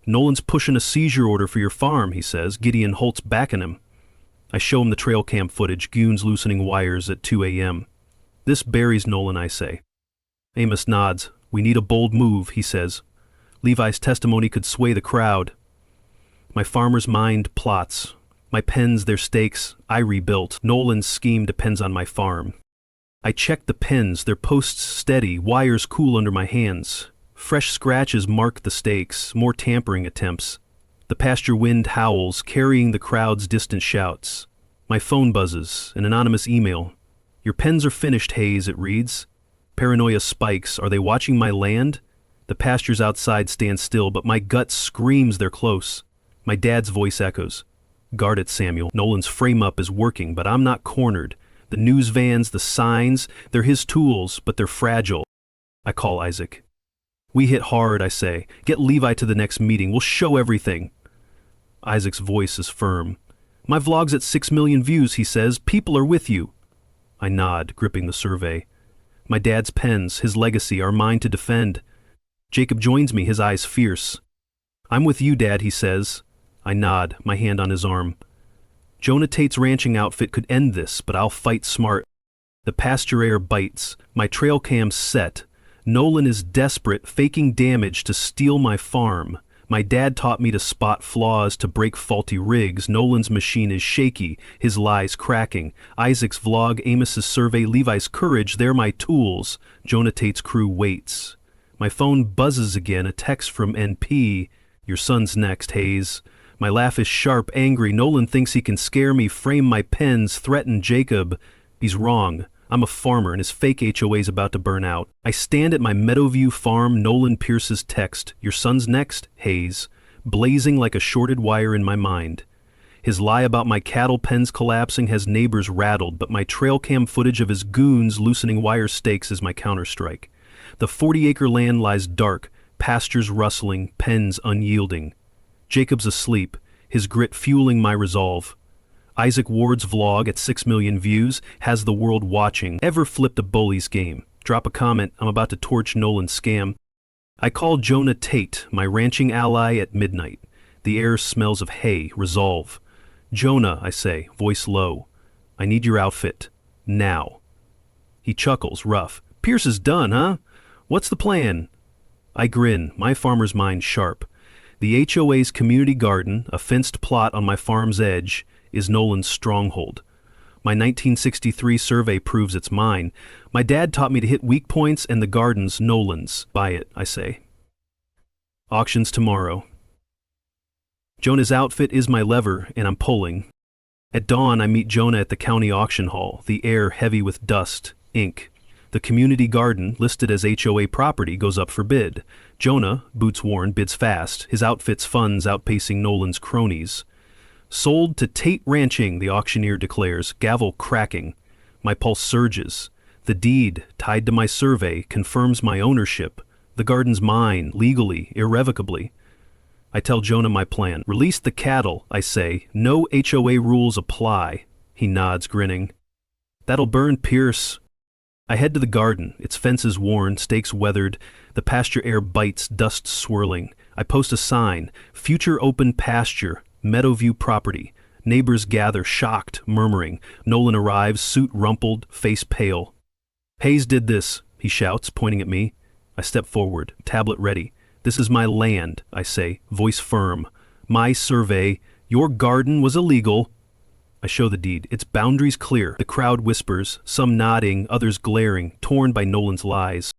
Nolan's pushing a seizure order for your farm, he says, Gideon Holt's backing him. I show him the trail cam footage, goons loosening wires at 2 a.m. This buries Nolan, I say. Amos nods. We need a bold move, he says. Levi's testimony could sway the crowd. My farmer's mind plots. My pens, their stakes, I rebuilt. Nolan's scheme depends on my farm. I check the pens, their posts steady, wires cool under my hands. Fresh scratches mark the stakes, more tampering attempts. The pasture wind howls, carrying the crowd's distant shouts. My phone buzzes, an anonymous email. Your pens are finished, Hayes, it reads. Paranoia spikes. Are they watching my land? The pastures outside stand still, but my gut screams they're close. My dad's voice echoes. Guard it, Samuel. Nolan's frame-up is working, but I'm not cornered. The news vans, the signs, they're his tools, but they're fragile. I call Isaac. We hit hard, I say. Get Levi to the next meeting. We'll show everything. Isaac's voice is firm. My vlog's at 6 million views, he says. People are with you. I nod, gripping the survey. My dad's pens, his legacy, are mine to defend. Jacob joins me, his eyes fierce. I'm with you, Dad, he says. I nod, my hand on his arm. Jonah Tate's ranching outfit could end this, but I'll fight smart. The pasture air bites. My trail cam's set. Nolan is desperate, faking damage to steal my farm. My dad taught me to spot flaws, to break faulty rigs. Nolan's machine is shaky, his lies cracking. Isaac's vlog, Amos's survey, Levi's courage, they're my tools. Jonah Tate's crew waits. My phone buzzes again, a text from NP. Your son's next, Hayes. My laugh is sharp, angry. Nolan thinks he can scare me, frame my pens, threaten Jacob. He's wrong. I'm a farmer and his fake HOA's about to burn out. I stand at my Meadowview farm, Nolan Pierce's text. Your son's next, Hayes. Blazing like a shorted wire in my mind. His lie about my cattle pens collapsing has neighbors rattled, but my trail cam footage of his goons loosening wire stakes is my counterstrike. The 40-acre land lies dark, pastures rustling, pens unyielding. Jacob's asleep, his grit fueling my resolve. Isaac Ward's vlog at 6 million views has the world watching. Ever flipped a bully's game? Drop a comment, I'm about to torch Nolan's scam. I call Jonah Tate, my ranching ally, at midnight. The air smells of hay, resolve. Jonah, I say, voice low. I need your outfit. Now. He chuckles, rough. Pierce is done, huh? What's the plan? I grin, my farmer's mind sharp. The HOA's community garden, a fenced plot on my farm's edge, is Nolan's stronghold. My 1963 survey proves it's mine. My dad taught me to hit weak points, and the garden's Nolan's. Buy it, I say. Auctions tomorrow. Jonah's outfit is my lever, and I'm pulling. At dawn, I meet Jonah at the county auction hall, the air heavy with dust, ink. The community garden, listed as HOA property, goes up for bid. Jonah, boots worn, bids fast, his outfit's funds outpacing Nolan's cronies. Sold to Tate Ranching, the auctioneer declares, gavel cracking. My pulse surges. The deed, tied to my survey, confirms my ownership. The garden's mine, legally, irrevocably. I tell Jonah my plan. Release the cattle, I say. No HOA rules apply. He nods, grinning. That'll burn Pierce. I head to the garden, its fences worn, stakes weathered, the pasture air bites, dust swirling. I post a sign, future open pasture, Meadowview property. Neighbors gather, shocked, murmuring. Nolan arrives, suit rumpled, face pale. Hayes did this, he shouts, pointing at me. I step forward, tablet ready. This is my land, I say, voice firm. My survey, your garden was illegal. I show the deed, its boundaries clear. The crowd whispers, some nodding, others glaring, torn by Nolan's lies.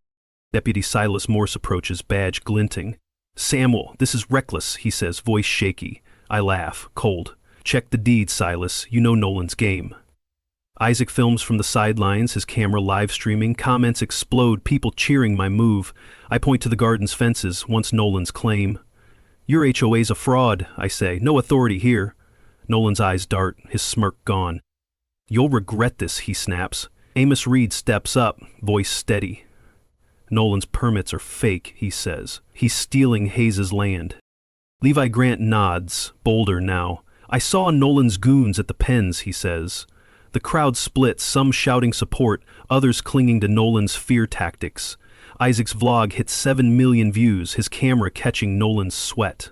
Deputy Silas Morse approaches, badge glinting. Samuel, this is reckless, he says, voice shaky. I laugh, cold. Check the deed, Silas, you know Nolan's game. Isaac films from the sidelines, his camera live streaming. Comments explode, people cheering my move. I point to the garden's fences, once Nolan's claim. Your HOA's a fraud, I say, no authority here. Nolan's eyes dart, his smirk gone. You'll regret this, he snaps. Amos Reed steps up, voice steady. Nolan's permits are fake, he says. He's stealing Hayes's land. Levi Grant nods, bolder now. I saw Nolan's goons at the pens, he says. The crowd splits, some shouting support, others clinging to Nolan's fear tactics. Isaac's vlog hits 7 million views, his camera catching Nolan's sweat.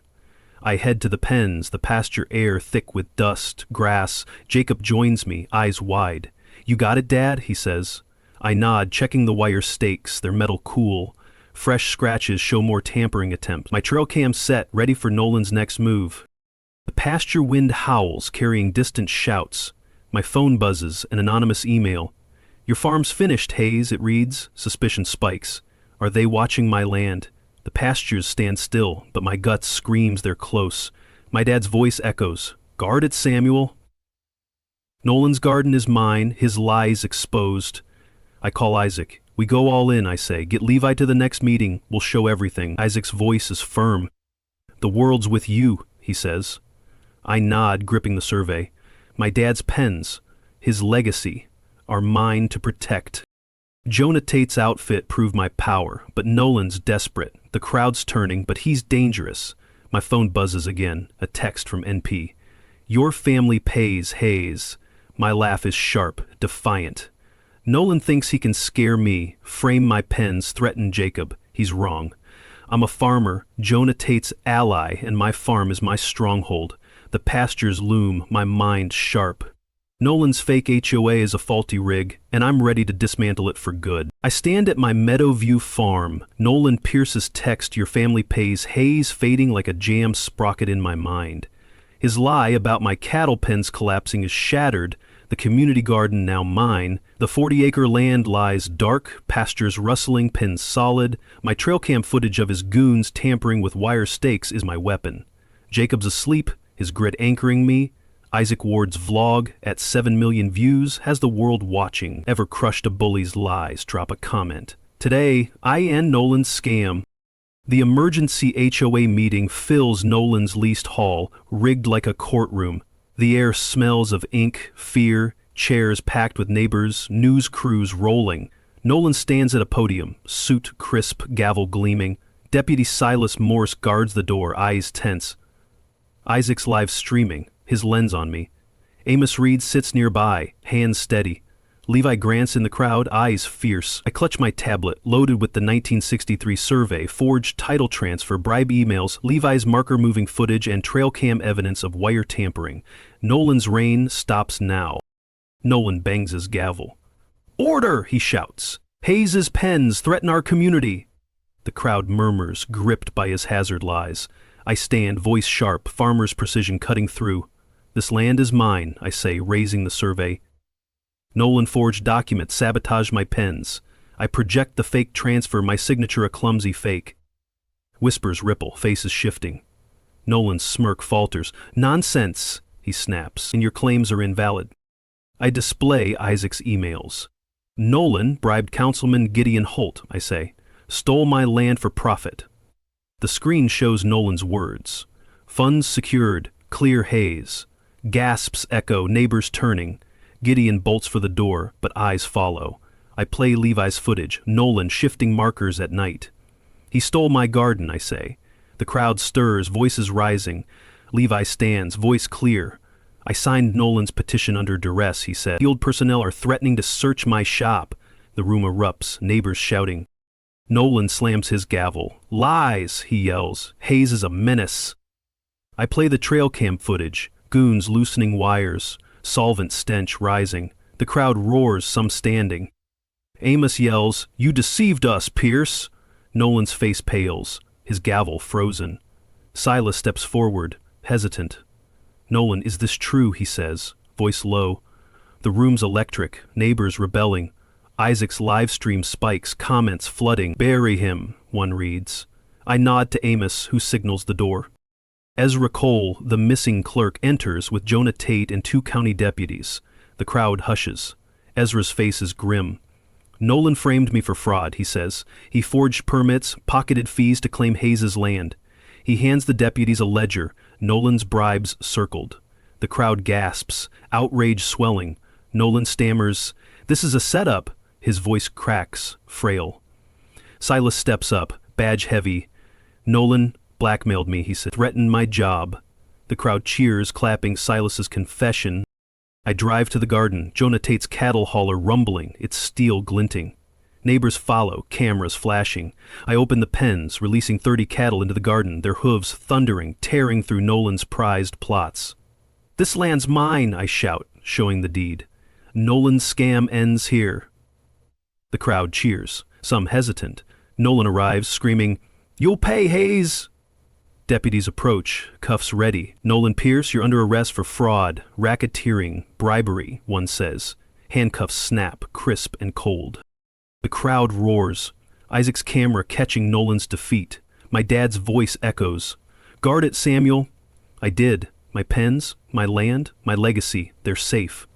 I head to the pens, the pasture air thick with dust, grass. Jacob joins me, eyes wide. "You got it, Dad?" he says. I nod, checking the wire stakes, their metal cool. Fresh scratches show more tampering attempts. My trail cam set, ready for Nolan's next move. The pasture wind howls, carrying distant shouts. My phone buzzes, an anonymous email. "Your farm's finished, Hayes," it reads. Suspicion spikes. Are they watching my land? The pastures stand still, but my gut screams they're close. My dad's voice echoes, "Guard it, Samuel." Nolan's garden is mine, his lies exposed. I call Isaac. "We go all in," I say. "Get Levi to the next meeting. We'll show everything." Isaac's voice is firm. "The world's with you," he says. I nod, gripping the survey. My dad's pens, his legacy, are mine to protect. Jonah Tate's outfit proved my power, but Nolan's desperate. The crowd's turning, but he's dangerous. My phone buzzes again, a text from NP. "Your family pays, Hayes." My laugh is sharp, defiant. Nolan thinks he can scare me, frame my pens, threaten Jacob. He's wrong. I'm a farmer, Jonah Tate's ally, and my farm is my stronghold. The pastures loom, my mind sharp. Nolan's fake HOA is a faulty rig, and I'm ready to dismantle it for good. I stand at my Meadowview farm. Nolan Pierce's text, "Your family pays," Hayes fading like a jam sprocket in my mind. His lie about my cattle pens collapsing is shattered, the community garden now mine. The 40-acre land lies dark, pastures rustling, pens solid. My trail cam footage of his goons tampering with wire stakes is my weapon. Jacob's asleep, his grit anchoring me. Isaac Ward's vlog, at 7 million views, has the world watching. Ever crushed a bully's lies? Drop a comment. Today, I end Nolan's scam. The emergency HOA meeting fills Nolan's leased hall, rigged like a courtroom. The air smells of ink, fear, chairs packed with neighbors, news crews rolling. Nolan stands at a podium, suit crisp, gavel gleaming. Deputy Silas Morse guards the door, eyes tense. Isaac's live streaming, his lens on me. Amos Reed sits nearby, hands steady. Levi Grant's in the crowd, eyes fierce. I clutch my tablet, loaded with the 1963 survey, forged title transfer, bribe emails, Levi's marker-moving footage, and trail cam evidence of wire tampering. Nolan's reign stops now. Nolan bangs his gavel. "Order!" he shouts. "Hayes's pens threaten our community." The crowd murmurs, gripped by his hazard lies. I stand, voice sharp, farmer's precision cutting through. "This land is mine," I say, raising the survey. Nolan forged documents, sabotage my pens. I project the fake transfer, my signature a clumsy fake. Whispers ripple, faces shifting. Nolan's smirk falters. "Nonsense," he snaps, "and your claims are invalid." I display Isaac's emails. "Nolan bribed Councilman Gideon Holt," I say, "stole my land for profit." The screen shows Nolan's words. "Funds secured, clear Hayes." Gasps echo, neighbors turning. Gideon bolts for the door, but eyes follow. I play Levi's footage, Nolan shifting markers at night. "He stole my garden," I say. The crowd stirs, voices rising. Levi stands, voice clear. "I signed Nolan's petition under duress," he said. "Field personnel are threatening to search my shop." The room erupts, neighbors shouting. Nolan slams his gavel. "Lies," he yells. "Hayes is a menace." I play the trail cam footage, goons loosening wires, solvent stench rising. The crowd roars, some standing. Amos yells, "You deceived us, Pierce!" Nolan's face pales, his gavel frozen. Silas steps forward, hesitant. "Nolan, is this true?" he says, voice low. The room's electric, neighbors rebelling. Isaac's live stream spikes, comments flooding. "Bury him," one reads. I nod to Amos, who signals the door. Ezra Cole, the missing clerk, enters with Jonah Tate and 2 county deputies. The crowd hushes. Ezra's face is grim. "Nolan framed me for fraud," he says. "He forged permits, pocketed fees to claim Hayes's land." He hands the deputies a ledger, Nolan's bribes circled. The crowd gasps, outrage swelling. Nolan stammers, "This is a setup." His voice cracks, frail. Silas steps up, badge heavy. "Nolan blackmailed me," he said, "threatened my job." The crowd cheers, clapping Silas's confession. I drive to the garden, Jonah Tate's cattle hauler rumbling, its steel glinting. Neighbors follow, cameras flashing. I open the pens, releasing 30 cattle into the garden, their hooves thundering, tearing through Nolan's prized plots. "This land's mine," I shout, showing the deed. "Nolan's scam ends here." The crowd cheers, some hesitant. Nolan arrives, screaming, "You'll pay, Hayes!" Deputies approach, cuffs ready. "Nolan Pierce, you're under arrest for fraud, racketeering, bribery," one says. Handcuffs snap, crisp and cold. The crowd roars, Isaac's camera catching Nolan's defeat. My dad's voice echoes, "Guard it, Samuel." I did. My pens, my land, my legacy, they're safe.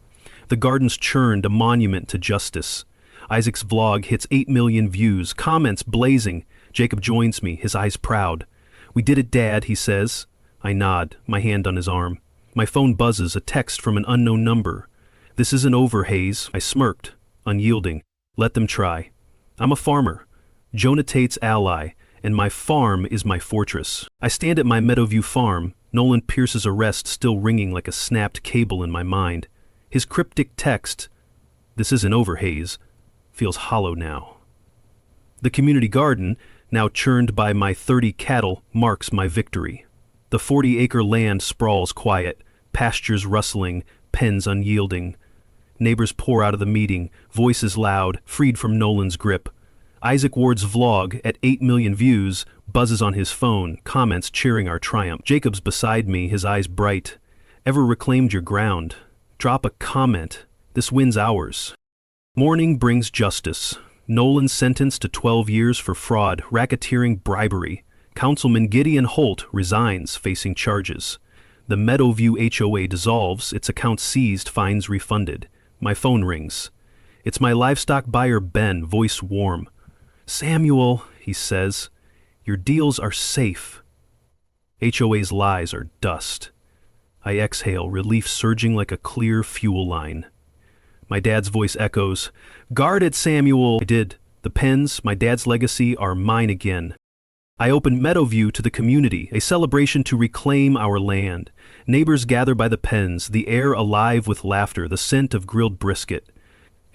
The garden's churned, a monument to justice. Isaac's vlog hits 8 million views, comments blazing. Jacob joins me, his eyes proud. "We did it, Dad," he says. I nod, my hand on his arm. My phone buzzes, a text from an unknown number. "This isn't over, Hayes." I smirked, unyielding. Let them try. I'm a farmer, Jonah Tate's ally, and my farm is my fortress. I stand at my Meadowview farm, Nolan Pierce's arrest still ringing like a snapped cable in my mind. His cryptic text, "This isn't over, Hayes," feels hollow now. The community garden, now churned by my 30 cattle, marks my victory. The 40-acre land sprawls quiet, pastures rustling, pens unyielding. Neighbors pour out of the meeting, voices loud, freed from Nolan's grip. Isaac Ward's vlog, at 8 million views, buzzes on his phone, comments cheering our triumph. Jacob's beside me, his eyes bright. "Ever reclaimed your ground? Drop a comment. This win's ours." Morning brings justice. Nolan sentenced to 12 years for fraud, racketeering, bribery. Councilman Gideon Holt resigns, facing charges. The Meadowview HOA dissolves, its accounts seized, fines refunded. My phone rings. It's my livestock buyer, Ben, voice warm. "Samuel," he says, "your deals are safe." HOA's lies are dust. I exhale, relief surging like a clear fuel line. My dad's voice echoes, "Guard it, Samuel." I did. The pens, my dad's legacy, are mine again. I opened Meadowview to the community, a celebration to reclaim our land. Neighbors gather by the pens, the air alive with laughter, the scent of grilled brisket.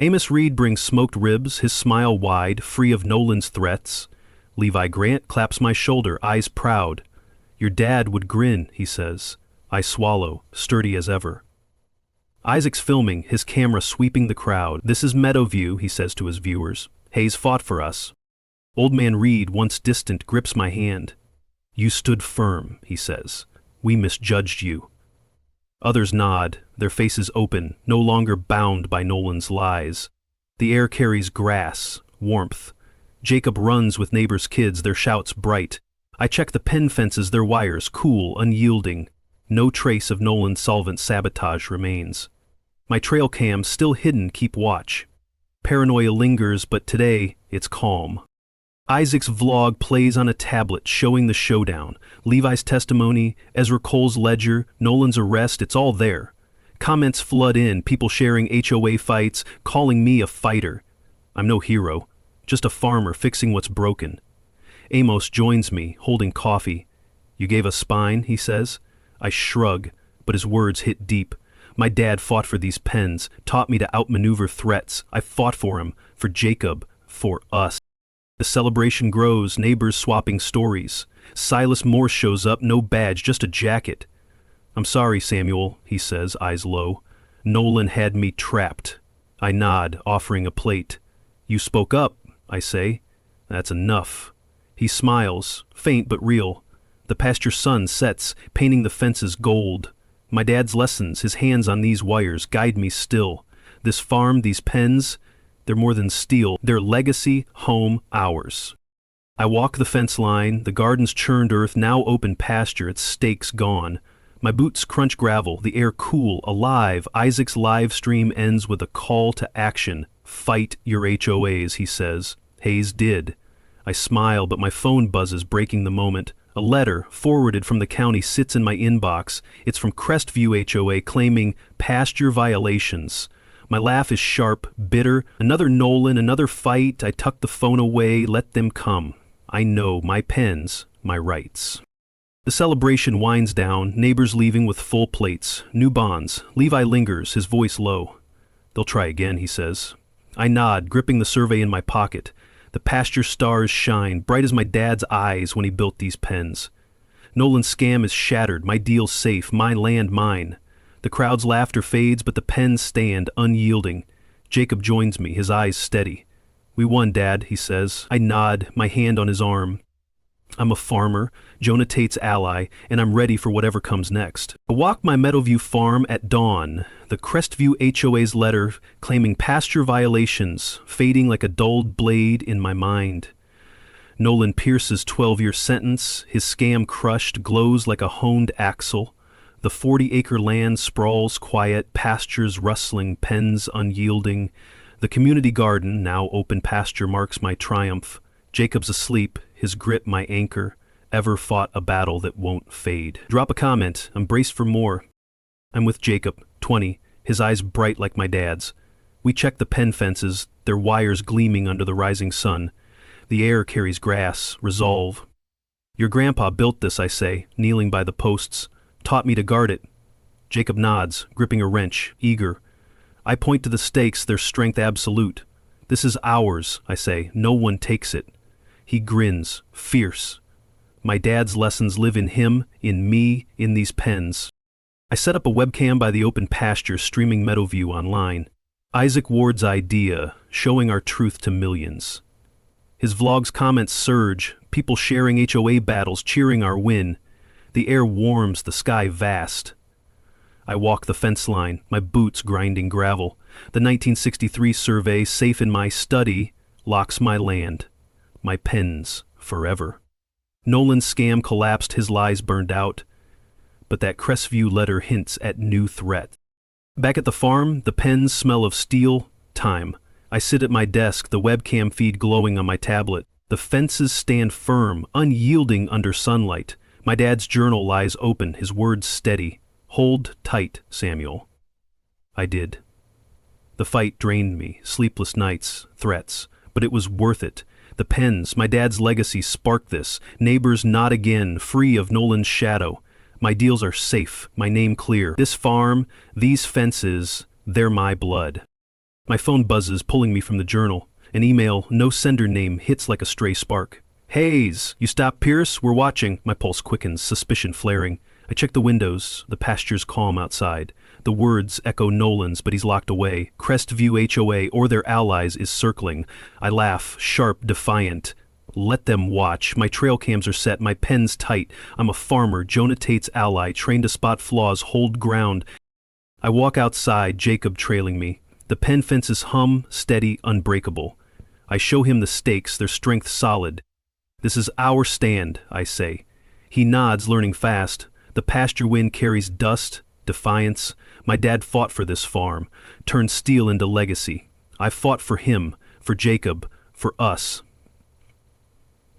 Amos Reed brings smoked ribs, his smile wide, free of Nolan's threats. Levi Grant claps my shoulder, eyes proud. "Your dad would grin," he says. I swallow, sturdy as ever. Isaac's filming, his camera sweeping the crowd. "This is Meadowview," he says to his viewers. "Hayes fought for us." Old Man Reed, once distant, grips my hand. "You stood firm," he says. "We misjudged you." Others nod, their faces open, no longer bound by Nolan's lies. The air carries grass, warmth. Jacob runs with neighbors' kids, their shouts bright. I check the pen fences, their wires cool, unyielding. No trace of Nolan's solvent sabotage remains. My trail cams, still hidden, keep watch. Paranoia lingers, but today it's calm. Isaac's vlog plays on a tablet showing the showdown. Levi's testimony, Ezra Cole's ledger, Nolan's arrest, it's all there. Comments flood in, people sharing HOA fights, calling me a fighter. I'm no hero, just a farmer fixing what's broken. Amos joins me, holding coffee. "You gave us spine," he says. I shrug, but his words hit deep. My dad fought for these pens, taught me to outmaneuver threats. I fought for him, for Jacob, for us. The celebration grows, neighbors swapping stories. Silas Morse shows up, no badge, just a jacket. "I'm sorry, Samuel," he says, eyes low. "Nolan had me trapped." I nod, offering a plate. "You spoke up," I say. "That's enough." He smiles, faint but real. The pasture sun sets, painting the fences gold. My dad's lessons, his hands on these wires, guide me still. This farm, these pens, they're more than steel. They're legacy, home, ours. I walk the fence line, the garden's churned earth, now open pasture, its stakes gone. My boots crunch gravel, the air cool, alive. Isaac's live stream ends with a call to action. "Fight your HOAs," he says. Hayes did. I smile, but my phone buzzes, breaking the moment. A letter, forwarded from the county, sits in my inbox. It's from Crestview HOA, claiming pasture violations. My laugh is sharp, bitter. Another Nolan, another fight. I tuck the phone away, let them come. I know my pens, my rights. The celebration winds down, neighbors leaving with full plates. New bonds. Levi lingers, his voice low. "They'll try again," he says. I nod, gripping the survey in my pocket. The pasture stars shine, bright as my dad's eyes when he built these pens. Nolan's scam is shattered, my deal's safe, my land mine. The crowd's laughter fades, but the pens stand, unyielding. Jacob joins me, his eyes steady. "We won, Dad," he says. I nod, my hand on his arm. I'm a farmer, Jonah Tate's ally, and I'm ready for whatever comes next. I walk my Meadowview farm at dawn, the Crestview HOA's letter claiming pasture violations, fading like a dulled blade in my mind. Nolan Pierce's 12-year sentence, his scam crushed, glows like a honed axle. The 40-acre land sprawls quiet, pastures rustling, pens unyielding. The community garden, now open pasture, marks my triumph. Jacob's asleep, his grit my anchor, ever fought a battle that won't fade. Drop a comment, I'm braced for more. I'm with Jacob, 20, his eyes bright like my dad's. We check the pen fences, their wires gleaming under the rising sun. The air carries grass, resolve. Your grandpa built this, I say, kneeling by the posts, taught me to guard it. Jacob nods, gripping a wrench, eager. I point to the stakes, their strength absolute. This is ours, I say, no one takes it. He grins, fierce. My dad's lessons live in him, in me, in these pens. I set up a webcam by the open pasture, streaming Meadowview online. Isaac Ward's idea, showing our truth to millions. His vlog's comments surge, people sharing HOA battles, cheering our win. The air warms, the sky vast. I walk the fence line, my boots grinding gravel. The 1963 survey, safe in my study, locks my land. My pens, forever. Nolan's scam collapsed, his lies burned out. But that Crestview letter hints at new threat. Back at the farm, the pens smell of steel, time. I sit at my desk, the webcam feed glowing on my tablet. The fences stand firm, unyielding under sunlight. My dad's journal lies open, his words steady. Hold tight, Samuel. I did. The fight drained me, sleepless nights, threats, but it was worth it. The pens, my dad's legacy, sparked this. Neighbors not again, free of Nolan's shadow. My deals are safe, my name clear. This farm, these fences, they're my blood. My phone buzzes, pulling me from the journal. An email, no sender name, hits like a stray spark. Hayes, you stop Pierce? We're watching. My pulse quickens, suspicion flaring. I check the windows, the pasture's calm outside. The words echo Nolan's, but he's locked away. Crestview HOA or their allies is circling. I laugh, sharp, defiant. Let them watch. My trail cams are set, my pen's tight. I'm a farmer, Jonah Tate's ally, trained to spot flaws, hold ground. I walk outside, Jacob trailing me. The pen fences hum, steady, unbreakable. I show him the stakes, their strength solid. This is our stand, I say. He nods, learning fast. The pasture wind carries dust, defiance. My dad fought for this farm, turned steel into legacy. I fought for him, for Jacob, for us.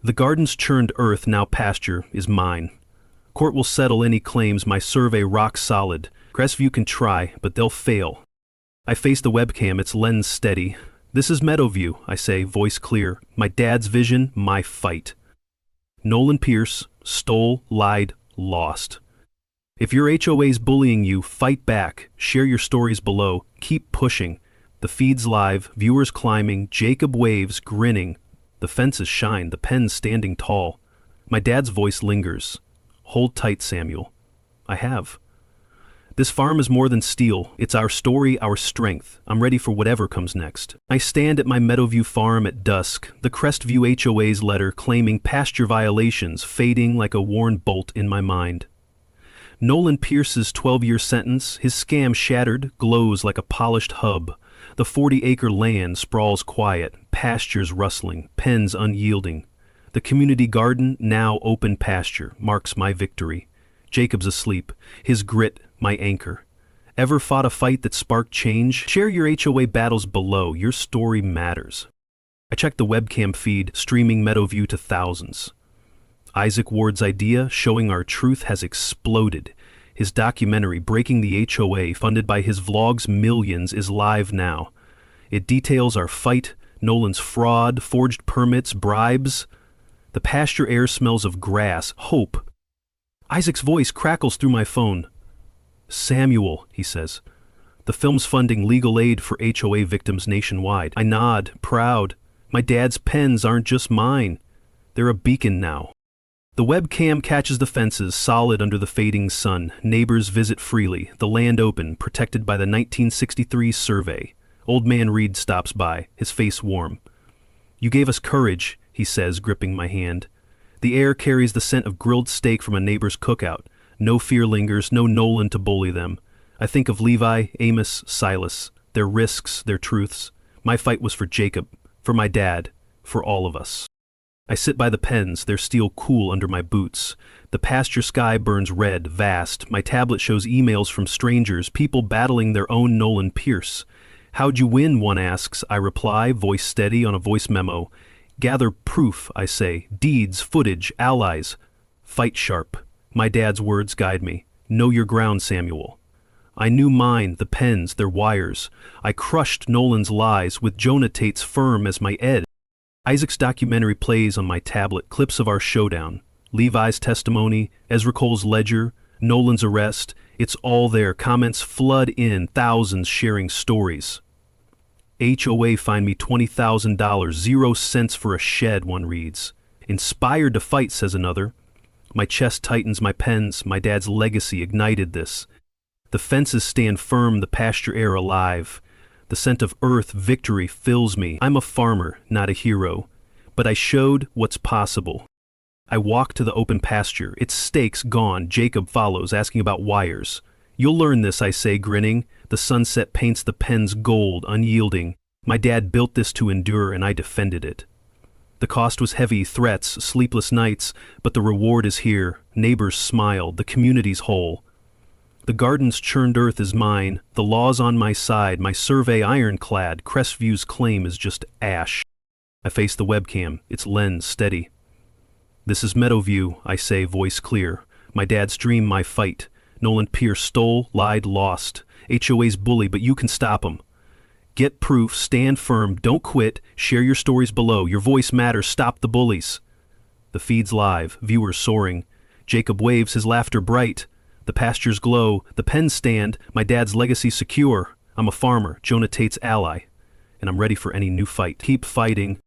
The garden's churned earth, now pasture, is mine. Court will settle any claims, my survey rock solid. Crestview can try, but they'll fail. I face the webcam, its lens steady. This is Meadowview, I say, voice clear. My dad's vision, my fight. Nolan Pierce, stole, lied, lost. If your HOA's bullying you, fight back. Share your stories below. Keep pushing. The feed's live, viewers climbing, Jacob waves, grinning. The fences shine, the pen's standing tall. My dad's voice lingers. Hold tight, Samuel. I have. This farm is more than steel. It's our story, our strength. I'm ready for whatever comes next. I stand at my Meadowview farm at dusk, the Crestview HOA's letter claiming pasture violations fading like a worn bolt in my mind. Nolan Pierce's 12-year sentence, his scam shattered, glows like a polished hub. The 40-acre land sprawls quiet, pastures rustling, pens unyielding. The community garden, now open pasture, marks my victory. Jacob's asleep, his grit my anchor. Ever fought a fight that sparked change? Share your HOA battles below, your story matters. I check the webcam feed, streaming Meadowview to thousands. Isaac Ward's idea, showing our truth, has exploded. His documentary, Breaking the HOA, funded by his vlog's millions, is live now. It details our fight, Nolan's fraud, forged permits, bribes. The pasture air smells of grass, hope. Isaac's voice crackles through my phone. Samuel, he says, The film's funding legal aid for HOA victims nationwide. I nod, proud. My dad's pens aren't just mine. They're a beacon now. The webcam catches the fences solid under the fading sun. Neighbors visit freely, the land open, protected by the 1963 survey. Old man Reed stops by, his face warm. "You gave us courage," he says, gripping my hand. The air carries the scent of grilled steak from a neighbor's cookout. No fear lingers, no Nolan to bully them. I think of Levi, Amos, Silas, their risks, their truths. My fight was for Jacob, for my dad, for all of us. I sit by the pens, their steel cool under my boots. The pasture sky burns red, vast. My tablet shows emails from strangers, people battling their own Nolan Pierce. "How'd you win?" one asks. I reply, voice steady on a voice memo. "Gather proof," I say. "Deeds, footage, allies. Fight sharp." My dad's words guide me. "Know your ground, Samuel." I knew mine, the pens, their wires. I crushed Nolan's lies with Jonah Tate's firm as my edge. Isaac's documentary plays on my tablet, clips of our showdown. Levi's testimony, Ezra Cole's ledger, Nolan's arrest. It's all there. Comments flood in, thousands sharing stories. "HOA fined me $20,000, 0 cents for a shed," one reads. "Inspired to fight," says another. My chest tightens, my pens, my dad's legacy ignited this. The fences stand firm, the pasture air alive. The scent of earth, victory fills me. I'm a farmer, not a hero, but I showed what's possible. I walk to the open pasture. Its stakes gone. Jacob follows, asking about wires. "You'll learn this," I say, grinning. The sunset paints the pens gold, unyielding. My dad built this to endure, and I defended it. The cost was heavy, threats, sleepless nights, but the reward is here. Neighbors smile, the community's whole. The garden's churned earth is mine, the law's on my side, my survey ironclad, Crestview's claim is just ash. I face the webcam, its lens steady. "This is Meadowview," I say, voice clear. My dad's dream, my fight. Nolan Pierce stole, lied, lost. HOA's bully, but you can stop him. Get proof, stand firm, don't quit, share your stories below. Your voice matters, stop the bullies. The feed's live, viewers soaring. Jacob waves, his laughter bright. The pastures glow, the pens stand, my dad's legacy secure. I'm a farmer, Jonah Tate's ally, and I'm ready for any new fight. Keep fighting.